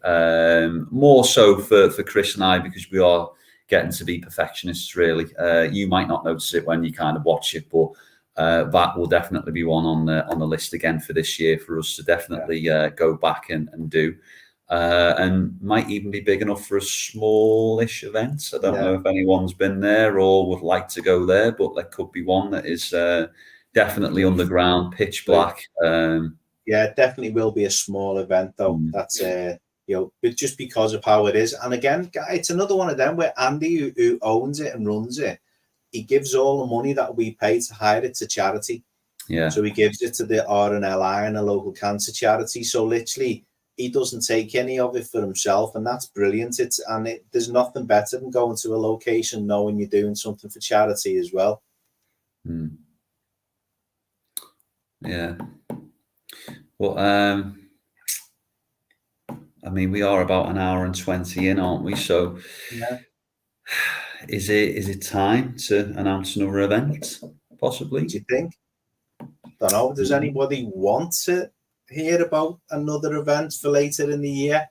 Speaker 2: more so for Chris and I, because we are getting to be perfectionists, really. You might not notice it when you kind of watch it, but that will definitely be one on the list again for this year for us to definitely go back and do, and might even be big enough for a smallish event. I don't know if anyone's been there or would like to go there, but there could be one that is definitely underground, pitch black.
Speaker 1: Yeah, it definitely will be a small event though. That's but just because of how it is, and again, it's another one of them where Andy, who owns it and runs it, he gives all the money that we pay to hire it to charity.
Speaker 2: Yeah.
Speaker 1: So he gives it to the RNLI and a local cancer charity. So literally, he doesn't take any of it for himself, and that's brilliant. There's nothing better than going to a location knowing you're doing something for charity as well.
Speaker 2: Yeah. Well, I mean, we are about an hour and 20 in, aren't we? So, is it time to announce another event? Possibly.
Speaker 1: What do you think? Don't know. Does anybody want to hear about another event for later in the year?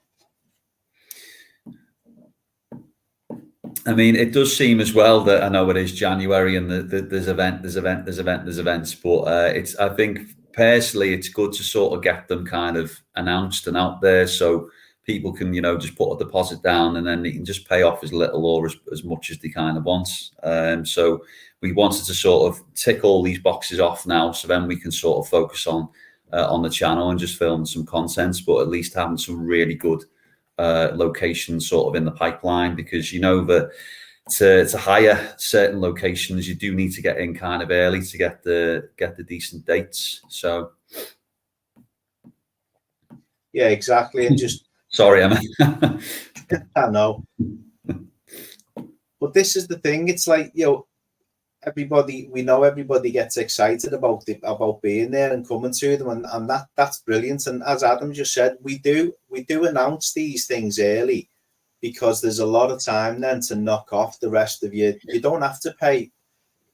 Speaker 2: I mean, it does seem as well that I know it is January and there's events, but I think personally it's good to sort of get them kind of announced and out there so people can, just put a deposit down and then they can just pay off as little or as much as they kind of want. So we wanted to sort of tick all these boxes off now, so then we can sort of focus on the channel and just film some content, but at least having some really good locations sort of in the pipeline, because that to hire certain locations you do need to get in kind of early to get the decent dates. So
Speaker 1: yeah, exactly. And just
Speaker 2: sorry, Emma.
Speaker 1: I know, but this is the thing. It's like, everybody gets excited about being there and coming to them, and that's brilliant. And as Adam just said, we do announce these things early because there's a lot of time then to knock off the rest of you. You don't have to pay.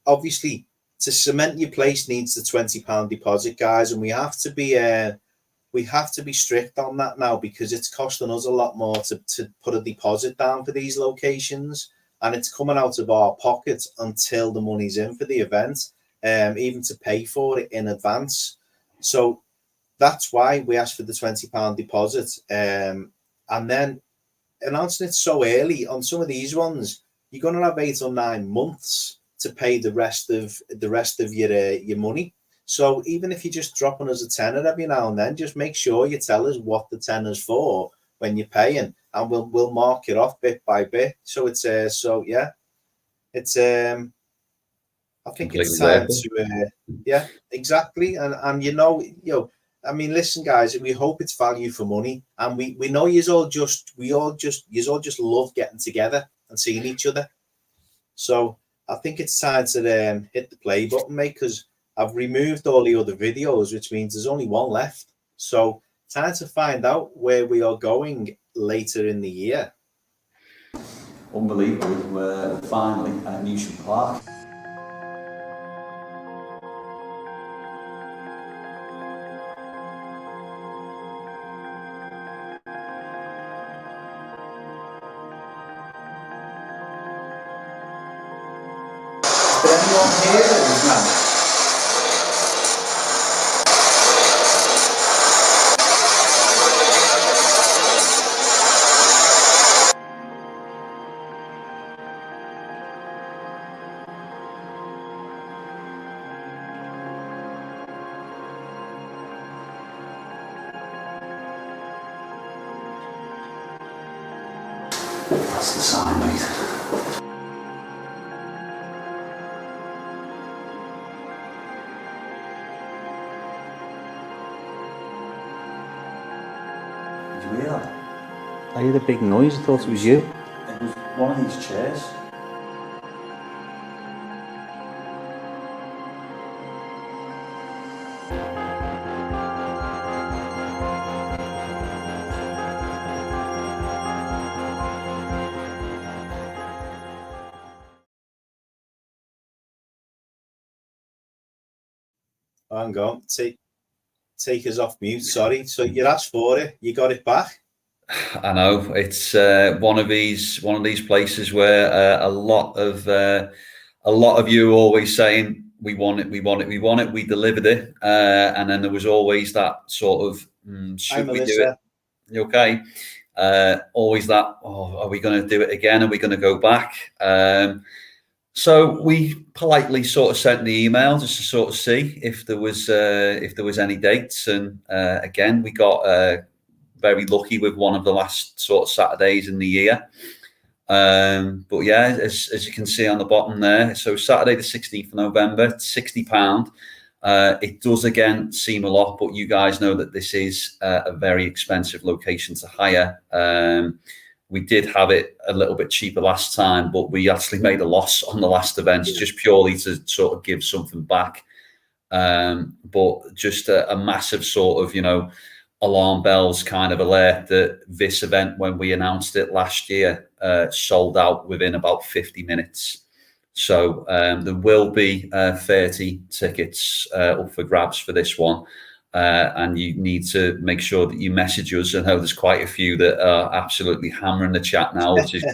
Speaker 1: Obviously, to cement your place needs the £20 deposit, guys, and we have to be strict on that now, because it's costing us a lot more to put a deposit down for these locations. And it's coming out of our pockets until the money's in for the event, even to pay for it in advance. So that's why we asked for the £20 deposit. And then announcing it so early on some of these ones, you're going to have 8 or 9 months to pay the rest of your money. So even if you're just dropping us a tenner every now and then, just make sure you tell us what the tenner's for when you're paying, and we'll mark it off bit by bit. So it's I think it's time to exactly. And I mean, listen, guys, we hope it's value for money, and we know you all just love getting together and seeing each other. So I think it's time to hit the play button, mate, because I've removed all the other videos, which means there's only one left. So time to find out where we are going later in the year.
Speaker 2: Unbelievable. We're finally at Newsham Park.
Speaker 5: Can anyone hear us now?
Speaker 2: That's the sign, mate. Did you hear that?
Speaker 5: I heard a big noise, I thought it was you.
Speaker 2: It was one of these chairs.
Speaker 1: Hang on, take us off mute. Sorry. So you asked for it, you got it back.
Speaker 2: I know it's one of these places where a lot of you are always saying we want it. We delivered it, and then there was always that sort of should we do it? You okay? Always that. Oh, are we going to do it again? Are we going to go back? So we politely sort of sent the email just to sort of see if there was any dates, and again we got very lucky with one of the last sort of Saturdays in the year. But yeah, as you can see on the bottom there, so Saturday the 16th of November, £60. It does again seem a lot, but you guys know that this is a very expensive location to hire. We did have it a little bit cheaper last time, but we actually made a loss on the last event just purely to sort of give something back. But just a massive sort of, alarm bells kind of alert that this event, when we announced it last year, sold out within about 50 minutes. So there will be 30 tickets up for grabs for this one. And you need to make sure that you message us. I know there's quite a few that are absolutely hammering the chat now, which is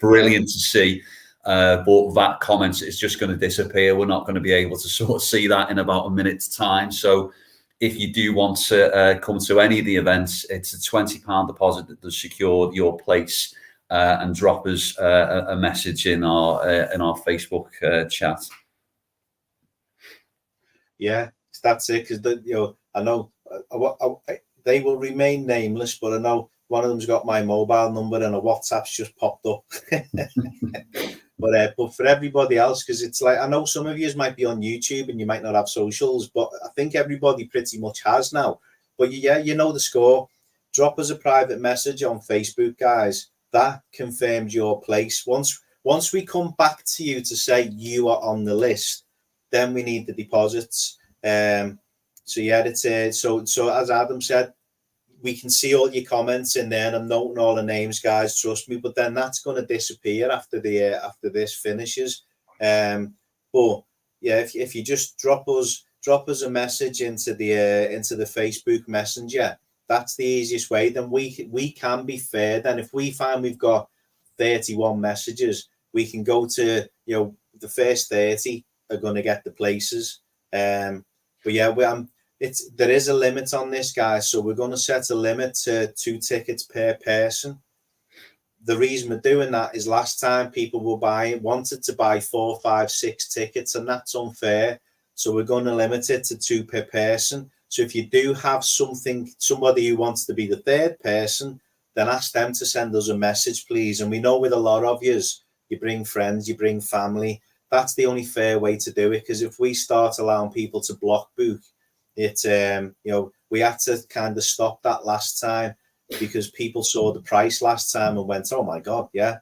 Speaker 2: brilliant to see. But that comment is just going to disappear. We're not going to be able to sort of see that in about a minute's time. So if you do want to come to any of the events, it's a £20 deposit that does secure your place, and drop us a message in our Facebook chat.
Speaker 1: Yeah, that's it. Because I know they will remain nameless, but I know one of them's got my mobile number and a WhatsApp's just popped up. But for everybody else, because it's like, I know some of you might be on YouTube and you might not have socials, but I think everybody pretty much has now. But yeah, you know the score. Drop us a private message on Facebook, guys. That confirms your place. Once we come back to you to say you are on the list, then we need the deposits. So yeah, it's so as Adam said, we can see all your comments in there, and I'm noting all the names, guys. Trust me. But then that's going to disappear after this finishes. But yeah, if you just drop us a message into the Facebook Messenger, that's the easiest way. Then we can be fair. Then if we find we've got 31 messages, we can go to the first 30 are going to get the places. But yeah, there is a limit on this, guys. So we're going to set a limit to 2 tickets per person. The reason we're doing that is last time people wanted to buy 4, 5, 6 tickets, and that's unfair. So we're going to limit it to 2 per person. So if you do have somebody who wants to be the 3rd person, then ask them to send us a message, please. And we know with a lot of yous, you bring friends, you bring family. That's the only fair way to do it. Because if we start allowing people to block book, we had to kind of stop that last time, because people saw the price last time and went, oh my God, yeah.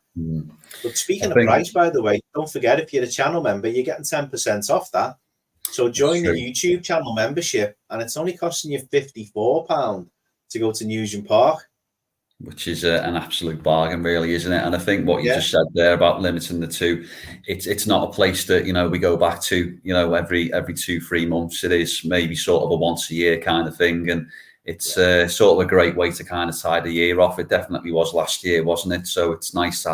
Speaker 1: But speaking of price, by the way, don't forget, if you're a channel member, you're getting 10% off that. So join the YouTube channel membership, and it's only costing you £54 to go to Nugent Park.
Speaker 2: Which is an absolute bargain, really, isn't it? And I think what you just said there about limiting the 2, it's not a place that we go back to every 2-3 months. It is maybe sort of a once a year kind of thing, and it's sort of a great way to kind of tie the year off. It definitely was last year, wasn't it? So it's nice to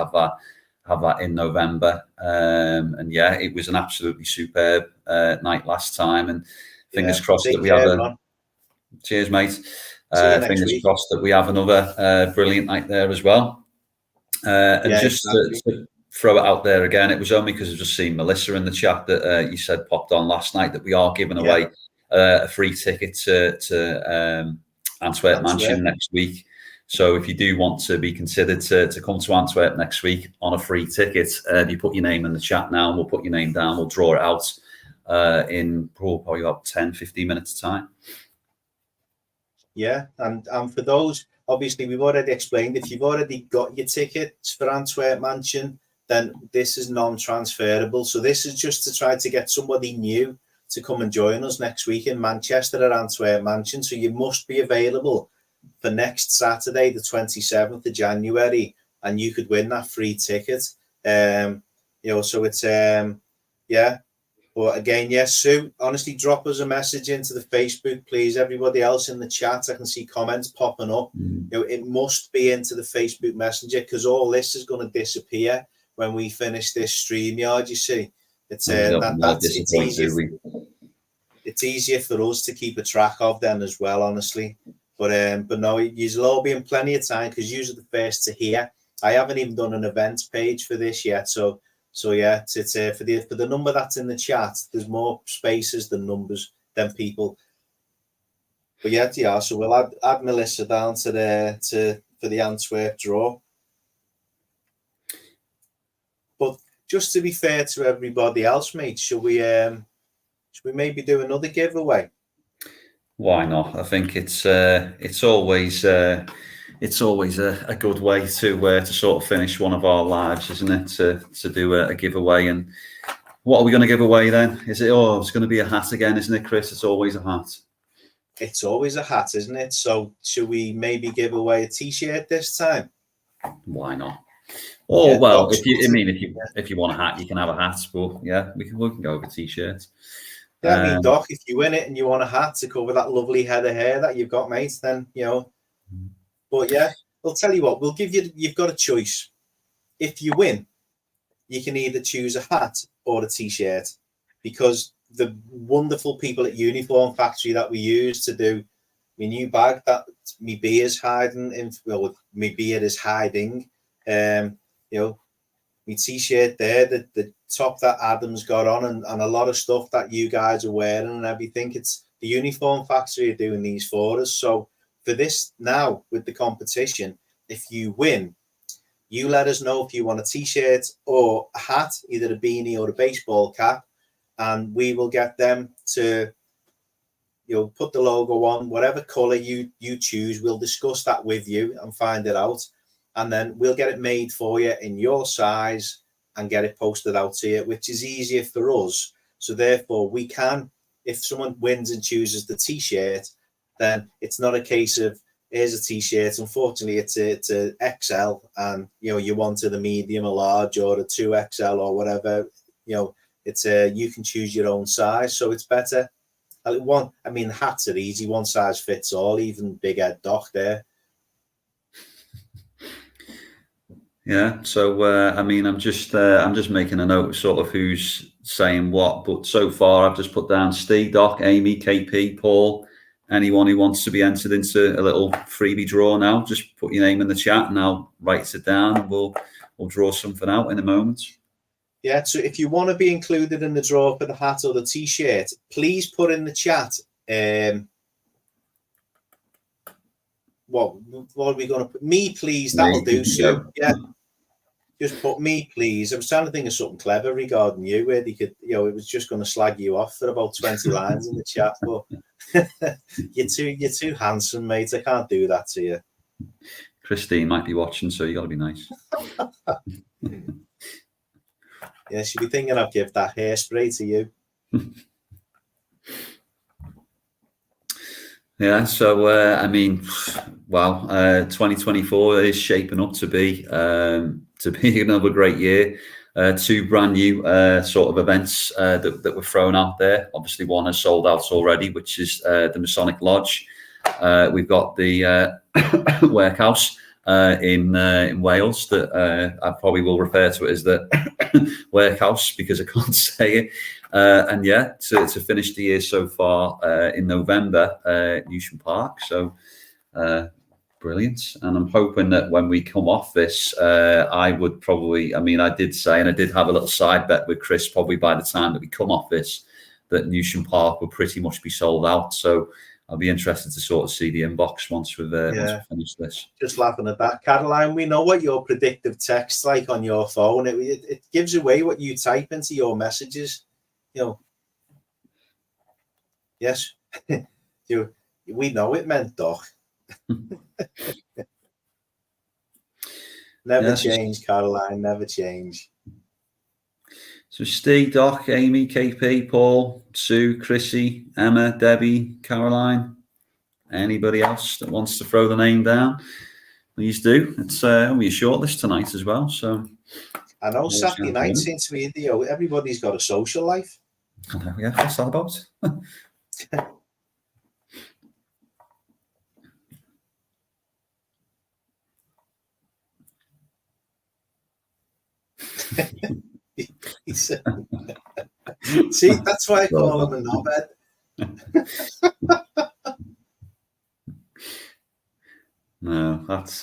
Speaker 2: have that in November. And yeah, it was an absolutely superb night last time, and fingers crossed that we have cheers, mate. Fingers crossed that we have another brilliant night there as well. And just to throw it out there again, it was only because I've just seen Melissa in the chat that you said popped on last night that we are giving away a free ticket to Antwerp Mansion next week. So if you do want to be considered to come to Antwerp next week on a free ticket, you put your name in the chat now, and we'll put your name down. We'll draw it out in probably about 10, 15 minutes time.
Speaker 1: Yeah, and for those, obviously, we've already explained, if you've already got your tickets for Antwerp Mansion, then this is non-transferable. So this is just to try to get somebody new to come and join us next week in Manchester at Antwerp Mansion. So you must be available for next Saturday, the 27th of January, and you could win that free ticket. So it's, But again, yes, Sue, honestly, drop us a message into the Facebook, please. Everybody else in the chat, I can see comments popping up. It must be into the Facebook Messenger, because all this is going to disappear when we finish this StreamYard, you see. It's easier for us to keep a track of them as well, honestly. But no, you'll all be in plenty of time, because you're the first to hear. I haven't even done an events page for this yet, so yeah, it's for the number that's in the chat, there's more spaces than numbers than people. But yeah, so we'll add Melissa down for the Antwerp draw. But just to be fair to everybody else, mate, should we maybe do another giveaway?
Speaker 2: Why not? I think it's always a good way to sort of finish one of our lives, isn't it? To do a giveaway. And what are we going to give away then? It's going to be a hat again, isn't it, Chris? It's always a hat.
Speaker 1: It's always a hat, isn't it? So should we maybe give away a T-shirt this time?
Speaker 2: Why not? Oh, well, if you want a hat, you can have a hat. But yeah, we can go with T-shirts.
Speaker 1: Yeah, I mean, Doc, if you win it and you want a hat to cover that lovely head of hair that you've got, mate, then, But yeah, I'll tell you what, you've got a choice. If you win, you can either choose a hat or a T-shirt, because the wonderful people at Uniform Factory that we use to do my new bag that my beard is hiding in, my beard is hiding, my T-shirt there, the top that Adam's got on, and a lot of stuff that you guys are wearing and everything. It's the Uniform Factory are doing these for us. So for this now with the competition, if you win, you let us know if you want a T-shirt or a hat, either a beanie or a baseball cap, and we will get them to put the logo on whatever color you choose. We'll discuss that with you and find it out, and then we'll get it made for you in your size and get it posted out to you, which is easier for us. So therefore we can, if someone wins and chooses the T-shirt, then it's not a case of here's a T-shirt. Unfortunately, it's a XL, and you wanted a medium, a large, or a 2XL or whatever. It's you can choose your own size, so it's better. Hats are easy, one size fits all. Even Big Ed Doc there.
Speaker 2: Yeah. So I'm just making a note of sort of who's saying what. But so far, I've just put down Steve, Doc, Amy, KP, Paul. Anyone who wants to be entered into a little freebie draw now, just put your name in the chat and I'll write it down, and we'll draw something out in a moment.
Speaker 1: Yeah, so if you want to be included in the draw for the hat or the T-shirt, please put in the chat. What are we going to put? Me, please. That'll do. So yeah, just put me, please. I was trying to think of something clever regarding you, where they could, it was just going to slag you off for about 20 lines in the chat, but you're too handsome, mate. I can't do that to you.
Speaker 2: Christine might be watching, so you got to be nice.
Speaker 1: Yeah, she'll be thinking I'll give that hairspray to you.
Speaker 2: Yeah, so 2024 is shaping up to be another great year. Two brand new sort of events that were thrown out there. Obviously, one has sold out already, which is the Masonic Lodge. We've got the Warehouse in Wales that I probably will refer to it as the workhouse because I can't say it. And yeah, to finish the year so far in November, Newsham Park. So brilliant. And I'm hoping that when we come off this, I would probably, I mean, I did say, and I did have a little side bet with Chris, probably by the time that we come off this, that Newsham Park will pretty much be sold out. So I'll be interested to sort of see the inbox once we've finished this.
Speaker 1: Just laughing at that, Caroline. We know what your predictive text's like on your phone. It gives away what you type into your messages. You know. Yes, we know it meant Doc. Never change, Caroline. Never change.
Speaker 2: So Steve, Doc, Amy, KP, Paul, Sue, Chrissy, Emma, Debbie, Caroline, anybody else that wants to throw the name down, please do. It's only a short list tonight as well. So
Speaker 1: I know Saturday night seems to be, everybody's got a social life.
Speaker 2: I know, yeah, what's that about?
Speaker 1: See, that's why I call him a knobhead.
Speaker 2: No, that's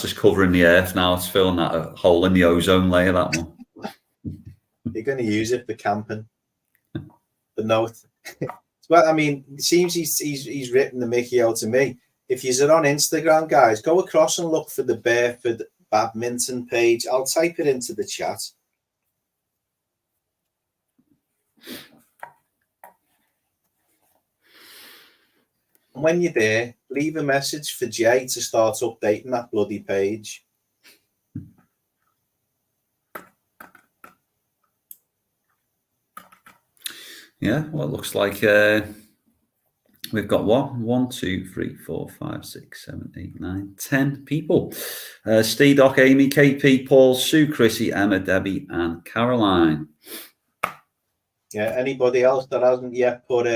Speaker 2: just covering the earth now. It's filling that hole in the ozone layer, that one.
Speaker 1: You're going to use it for camping. But no, well, I mean, it seems he's written the Mickey out to me. If you're on Instagram, guys, go across and look for the Bareford Badminton page. I'll type it into the chat. And when you're there, leave a message for Jay to start updating that bloody page.
Speaker 2: Yeah, well, it looks like we've got 1, 2, 3, 4, 5, 6, 7, 8, 9, 10 people. Steve, Doc, Amy, KP, Paul, Sue, Chrissy, Emma, Debbie, and Caroline.
Speaker 1: Yeah, anybody else that hasn't yet put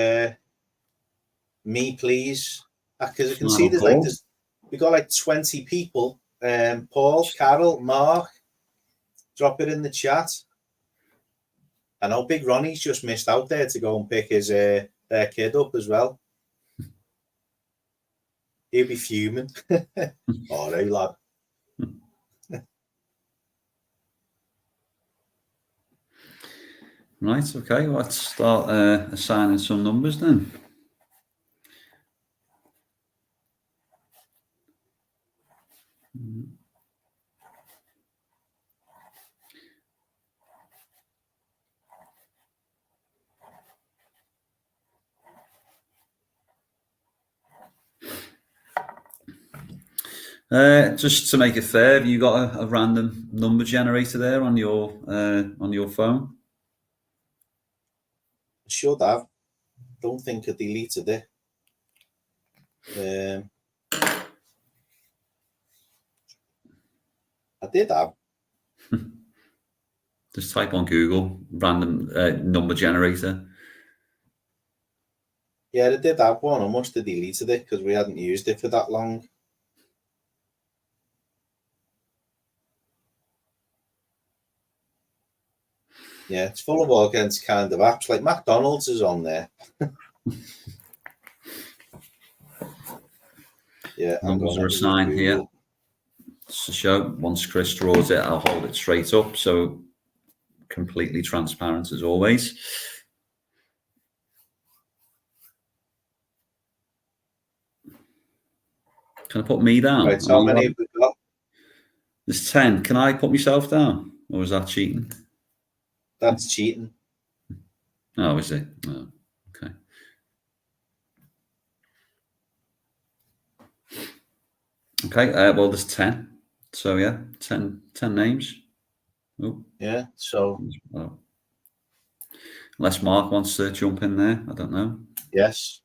Speaker 1: me, please? Because I can see we've got like 20 people. Paul, Carol, Mark, drop it in the chat. I know Big Ronnie's just missed out there to go and pick his their kid up as well. He'll be fuming. All right, lad.
Speaker 2: Right, okay, let's start assigning some numbers then. Just to make it fair, have you got a random number generator there on your phone?
Speaker 1: I should have. Don't think I deleted it. I did have.
Speaker 2: Just type on Google random number generator.
Speaker 1: Yeah, I did have one. I must have deleted it because we hadn't used it for that long. Yeah, it's full of all kinds kind of apps. Like McDonald's is on there. Yeah,
Speaker 2: numbers are assigned here. It's to show once Chris draws it, I'll hold it straight up, so completely transparent as always. Can I put me down?
Speaker 1: Right, so how many have we got?
Speaker 2: There's 10. Can I put myself down, or is that cheating?
Speaker 1: That's cheating.
Speaker 2: Oh, is it? Oh, okay. Okay, well, there's 10. So, yeah, 10 names. Oh.
Speaker 1: Yeah, so...
Speaker 2: Oh. Unless Mark wants to jump in there, I don't know.
Speaker 1: Yes.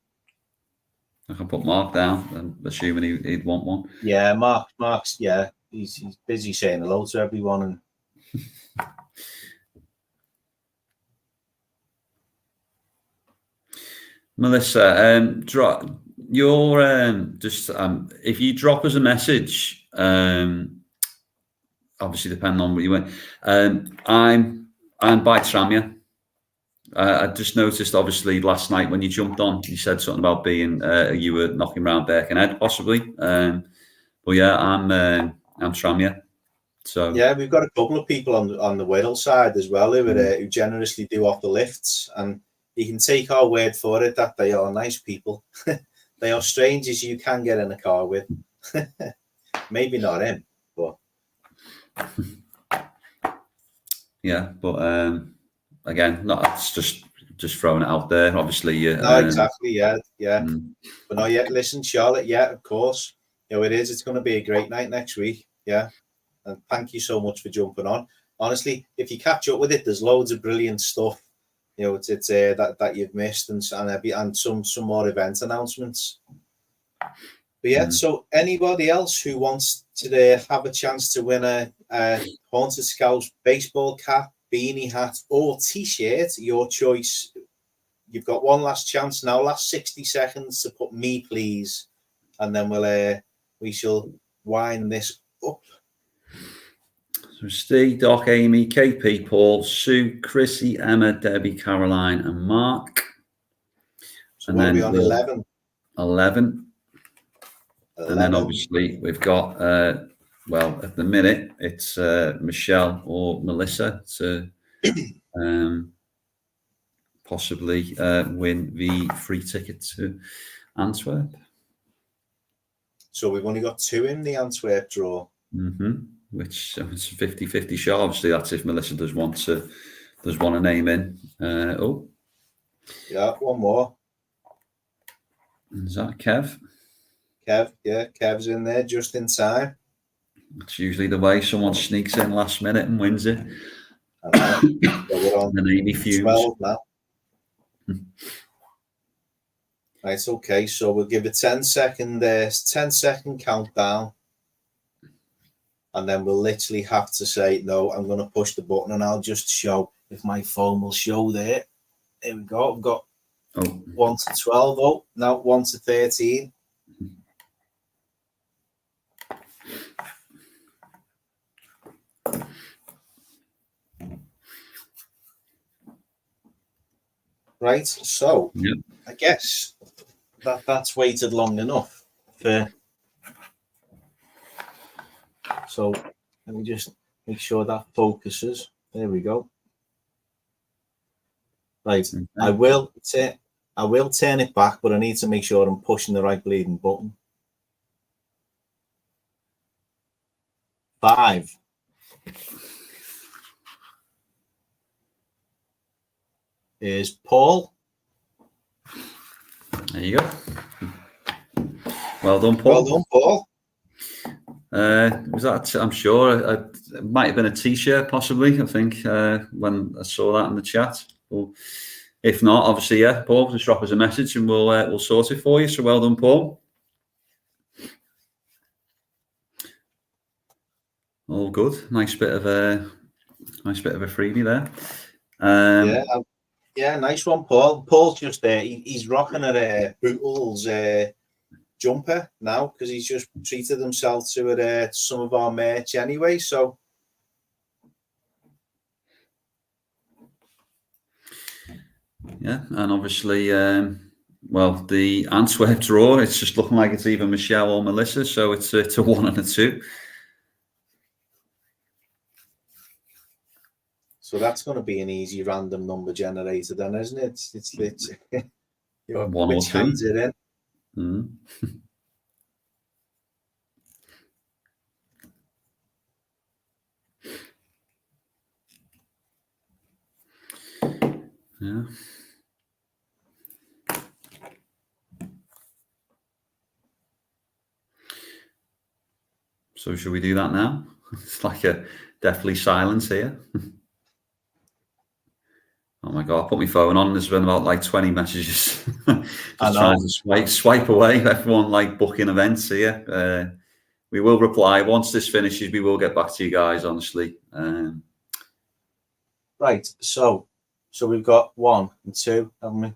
Speaker 2: I can put Mark down, I'm assuming he'd want one.
Speaker 1: Yeah, Mark's, yeah, he's busy saying hello to everyone. And
Speaker 2: Melissa, drop your just if you drop us a message Obviously, depending on where you went. I'm by Tranmere. I just noticed, obviously, last night when you jumped on, you said something about being you were knocking around Birkenhead, possibly. But yeah, I'm Tranmere. So
Speaker 1: yeah, we've got a couple of people on the Wirral side as well who generously do off the lifts, and you can take our word for it that they are nice people. They are strangers you can get in a car with. Maybe not him, but
Speaker 2: yeah, but again, it's just throwing it out there. Obviously,
Speaker 1: no, exactly, yeah. But no, yeah. Listen, Charlotte, yeah, of course, it is. It's going to be a great night next week, yeah. And thank you so much for jumping on. Honestly, if you catch up with it, there's loads of brilliant stuff. It's that you've missed, and some more event announcements. But yeah, so anybody else who wants to have a chance to win a Haunted Scouts baseball cap, beanie hat, or T-shirt, your choice. You've got one last chance now. Last 60 seconds to put me, please, and then we shall wind this up.
Speaker 2: So Steve, Doc, Amy, KP, Paul, Sue, Chrissy, Emma, Debbie, Caroline, and Mark.
Speaker 1: So and then we're on 11.
Speaker 2: 11. And then obviously we've got, well, at the minute, it's Michelle or Melissa to possibly win the free ticket to Antwerp.
Speaker 1: So we've only got 2 in the Antwerp draw.
Speaker 2: Which it's a 50-50 shot. Obviously, that's if Melissa does want a name in.
Speaker 1: Yeah, one more.
Speaker 2: Is that Kev?
Speaker 1: Kev, yeah, Kev's in there just in time.
Speaker 2: It's usually the way someone sneaks in last minute and wins it.
Speaker 1: I know. So we're on
Speaker 2: the Amy Fumes.
Speaker 1: 12 now. Right, okay, so we'll give a 10-second countdown. And then we'll literally have to say, no, I'm going to push the button, and I'll just show if my phone will show there. There we go. I've got 1 to 12. Oh, now 1 to 13. Right, so I guess that's waited long enough for. So let me just make sure that focuses. There we go. Right, okay. I will turn it back, but I need to make sure I'm pushing the right bleeding button. 5. Here's Paul.
Speaker 2: There you go. Well done, Paul.
Speaker 1: Well done, Paul.
Speaker 2: Was that? I'm sure it might have been a T-shirt, possibly. I think when I saw that in the chat. Well, if not, obviously, yeah, Paul, just drop us a message and we'll sort it for you. So well done, Paul. All good. Nice bit of a freebie there.
Speaker 1: Yeah, nice one, Paul. Paul's just there. He's rocking a Bootles jumper now because he's just treated himself to some of our merch anyway. So
Speaker 2: yeah, and obviously, well, the Antwerp draw, it's just looking like it's either Michelle or Melissa, so it's a 1 and a 2.
Speaker 1: So that's going to be an easy random number generator, then, isn't it? It's
Speaker 2: 1 or 2.
Speaker 1: Hands it in.
Speaker 2: Yeah. So should we do that now? It's like a deathly silence here. Oh my God, I put my phone on. There's been about like 20 messages. Just trying to swipe away. Everyone like booking events here. We will reply. Once this finishes, we will get back to you guys, honestly.
Speaker 1: Right, so we've got 1 and 2, haven't we?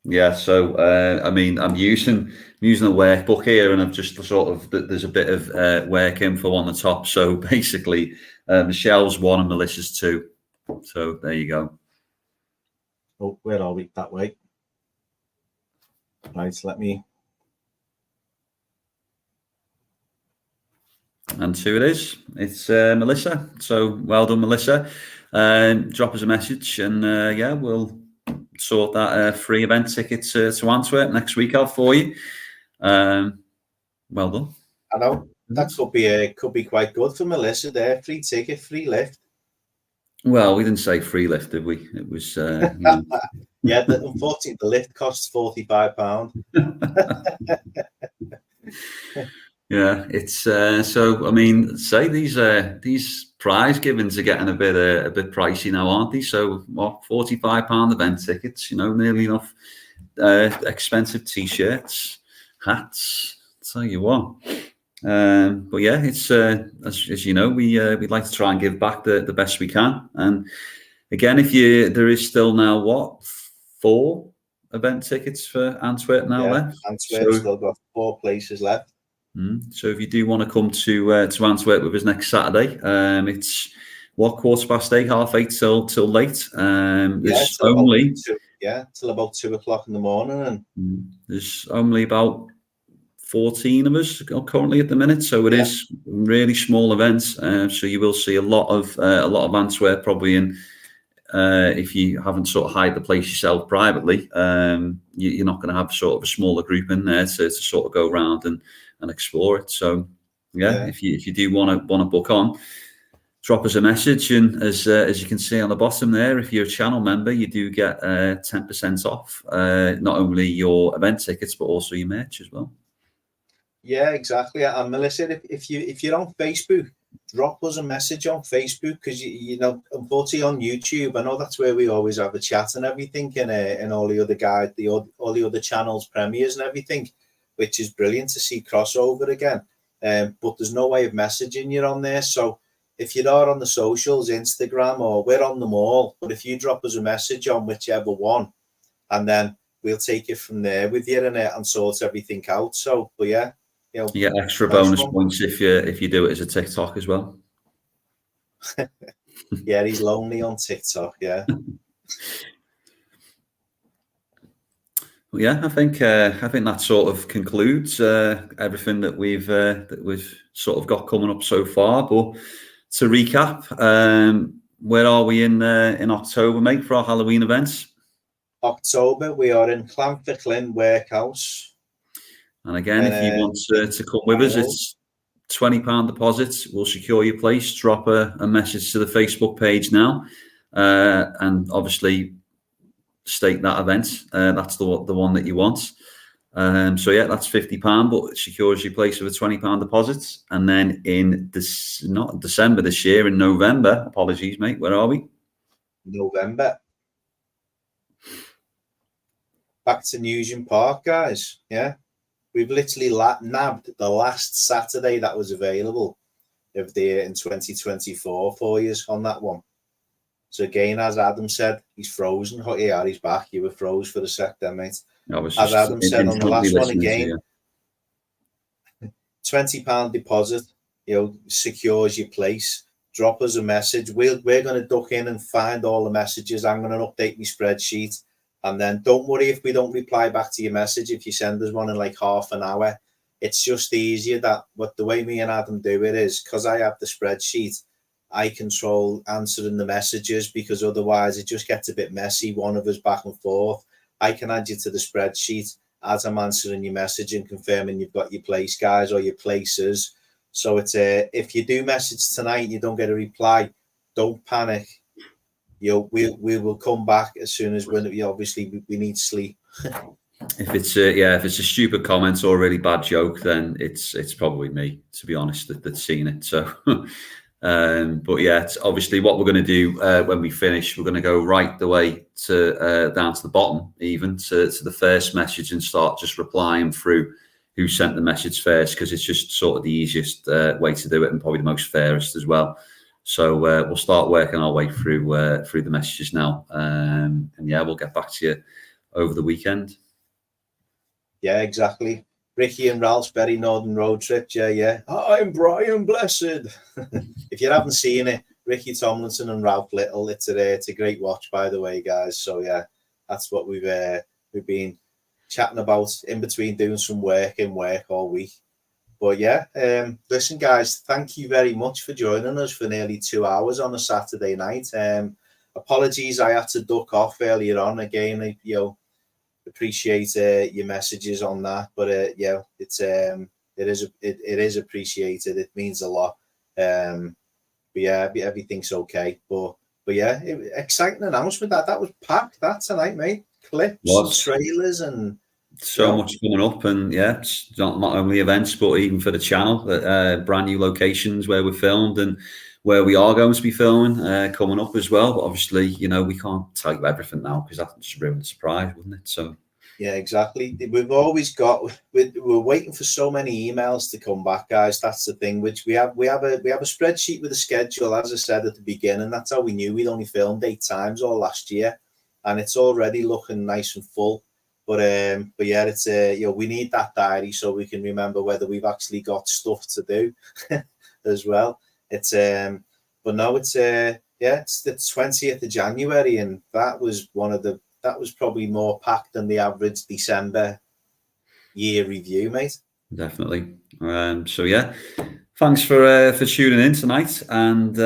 Speaker 2: Yeah, so I mean, I'm using a workbook here, and I've just sort of there's a bit of work info on the top. So basically, Michelle's 1 and Melissa's 2. So there you go.
Speaker 1: Oh, where are we? That way. Right, let me.
Speaker 2: And 2 it is. It's Melissa. So well done, Melissa. Drop us a message, and yeah, we'll sort that free event ticket to Antwerp next week out for you. Well done.
Speaker 1: I know that could be quite good for Melissa there. Free ticket, free lift.
Speaker 2: Well, we didn't say free lift, did we? It was
Speaker 1: yeah. Unfortunately, the lift costs £45.
Speaker 2: Yeah, it's so. I mean, say these prize givings are getting a bit pricey now, aren't they? So, what, £45 event tickets? You know, nearly enough. Expensive t-shirts, hats. Tell you what. But yeah, it's as you know, we'd like to try and give back the best we can. And again, there is still now 4 event tickets for Antwerp now left.
Speaker 1: Antwerp's still got 4 places left.
Speaker 2: So if you do want to come to Antwerp with us next Saturday, it's 8:15, 8:30 till late. There's only
Speaker 1: till about 2 o'clock in the morning, and
Speaker 2: there's only about 14 of us currently at the minute, so it is really small events. So you will see a lot of Antwerp probably in. If you haven't sort of hired the place yourself privately, you're not going to have sort of a smaller group in there to sort of go around and explore it. So if you do want to book on, drop us a message, and as you can see on the bottom there, if you're a channel member, you do get 10% off not only your event tickets but also your merch as well.
Speaker 1: Yeah, exactly. And Melissa, if you're on Facebook, drop us a message on Facebook, because you know, unfortunately on YouTube, I know that's where we always have a chat and everything, and all the other guys, all the other channels, premieres and everything, which is brilliant to see crossover again. But there's no way of messaging you on there. So if you are on the socials, Instagram, or we're on them all, but if you drop us a message on whichever one, and then we'll take it from there with you and sort everything out. So, but yeah. You know,
Speaker 2: you get extra bonus points if you do it as a TikTok as well.
Speaker 1: Yeah, he's lonely on TikTok. Yeah.
Speaker 2: Well, yeah, I think that sort of concludes everything that we've sort of got coming up so far. But to recap, where are we in October, mate, for our Halloween events?
Speaker 1: October, we are in Clanfaclin Workhouse.
Speaker 2: And again, if you want to come with us, it's £20 deposit. We'll secure your place. Drop a message to the Facebook page now, and obviously state that event. That's the one that you want. So yeah, that's £50, but it secures your place with a £20 deposit. And then in not December this year, in November. Apologies, mate. Where are we?
Speaker 1: November. Back to Nugent Park, guys. Yeah. We've literally nabbed the last Saturday that was available of the year in 2024 for you on that one. So again, as Adam said, he's frozen. Oh, yeah, he's back. You were froze for a sec there, mate. As Adam said on the last one again, £20 deposit, you know, secures your place. Drop us a message. We're going to duck in and find all the messages. I'm going to update my spreadsheet. And then don't worry if we don't reply back to your message if you send us one in like half an hour. It's just easier that the way me and Adam do it is, because I have the spreadsheet, I control answering the messages, because otherwise it just gets a bit messy, one of us back and forth. I can add you to the spreadsheet as I'm answering your message and confirming you've got your place, guys, or your places. So it's if you do message tonight and you don't get a reply, don't panic. You know, we will come back as soon as we need sleep.
Speaker 2: If it's a stupid comment or a really bad joke, then it's probably me, to be honest, that's seen it. So, but yeah, it's obviously what we're going to do when we finish. We're going to go right the way to down to the bottom, even to the first message, and start just replying through who sent the message first, because it's just sort of the easiest way to do it, and probably the most fairest as well. So we'll start working our way through the messages now, and yeah, we'll get back to you over the weekend.
Speaker 1: Yeah, exactly. Ricky and Ralph's Berry Northern Road Trip. Yeah. I'm Brian Blessed. If you haven't seen it, Ricky Tomlinson and Ralph Little, it's a great watch, by the way, guys. So yeah, that's what we've been chatting about in between doing some work all week. But yeah, listen, guys, thank you very much for joining us for nearly 2 hours on a Saturday night. Apologies, I had to duck off earlier on. Again, appreciate your messages on that, but it is appreciated. It means a lot. But yeah, everything's okay. But yeah, exciting announcement that was packed that tonight, mate. Clips and trailers and
Speaker 2: so much coming up, and yeah, it's not only events, but even for the channel, brand new locations where we filmed and where we are going to be filming coming up as well. But obviously, we can't tell you everything now because that would just ruin the surprise, wouldn't it? So
Speaker 1: yeah, exactly. We're waiting for so many emails to come back, guys. That's the thing. Which we have a spreadsheet with a schedule, as I said at the beginning. That's how we knew we'd only filmed 8 times all last year, and it's already looking nice and full. But yeah, it's we need that diary so we can remember whether we've actually got stuff to do as well. It's but no, it's the 20th of January, and that was probably more packed than the average December year review, mate.
Speaker 2: Definitely. So yeah, thanks for tuning in tonight, and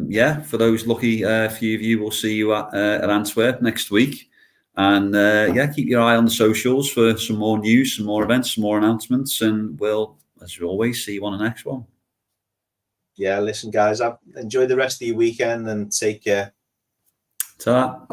Speaker 2: yeah, for those lucky few of you, we'll see you at Antwerp next week. And yeah, keep your eye on the socials for some more news, some more events, some more announcements, and we'll, as always, see you on the next one.
Speaker 1: Yeah, listen, guys, enjoy the rest of your weekend and take care.
Speaker 2: Ta-ra.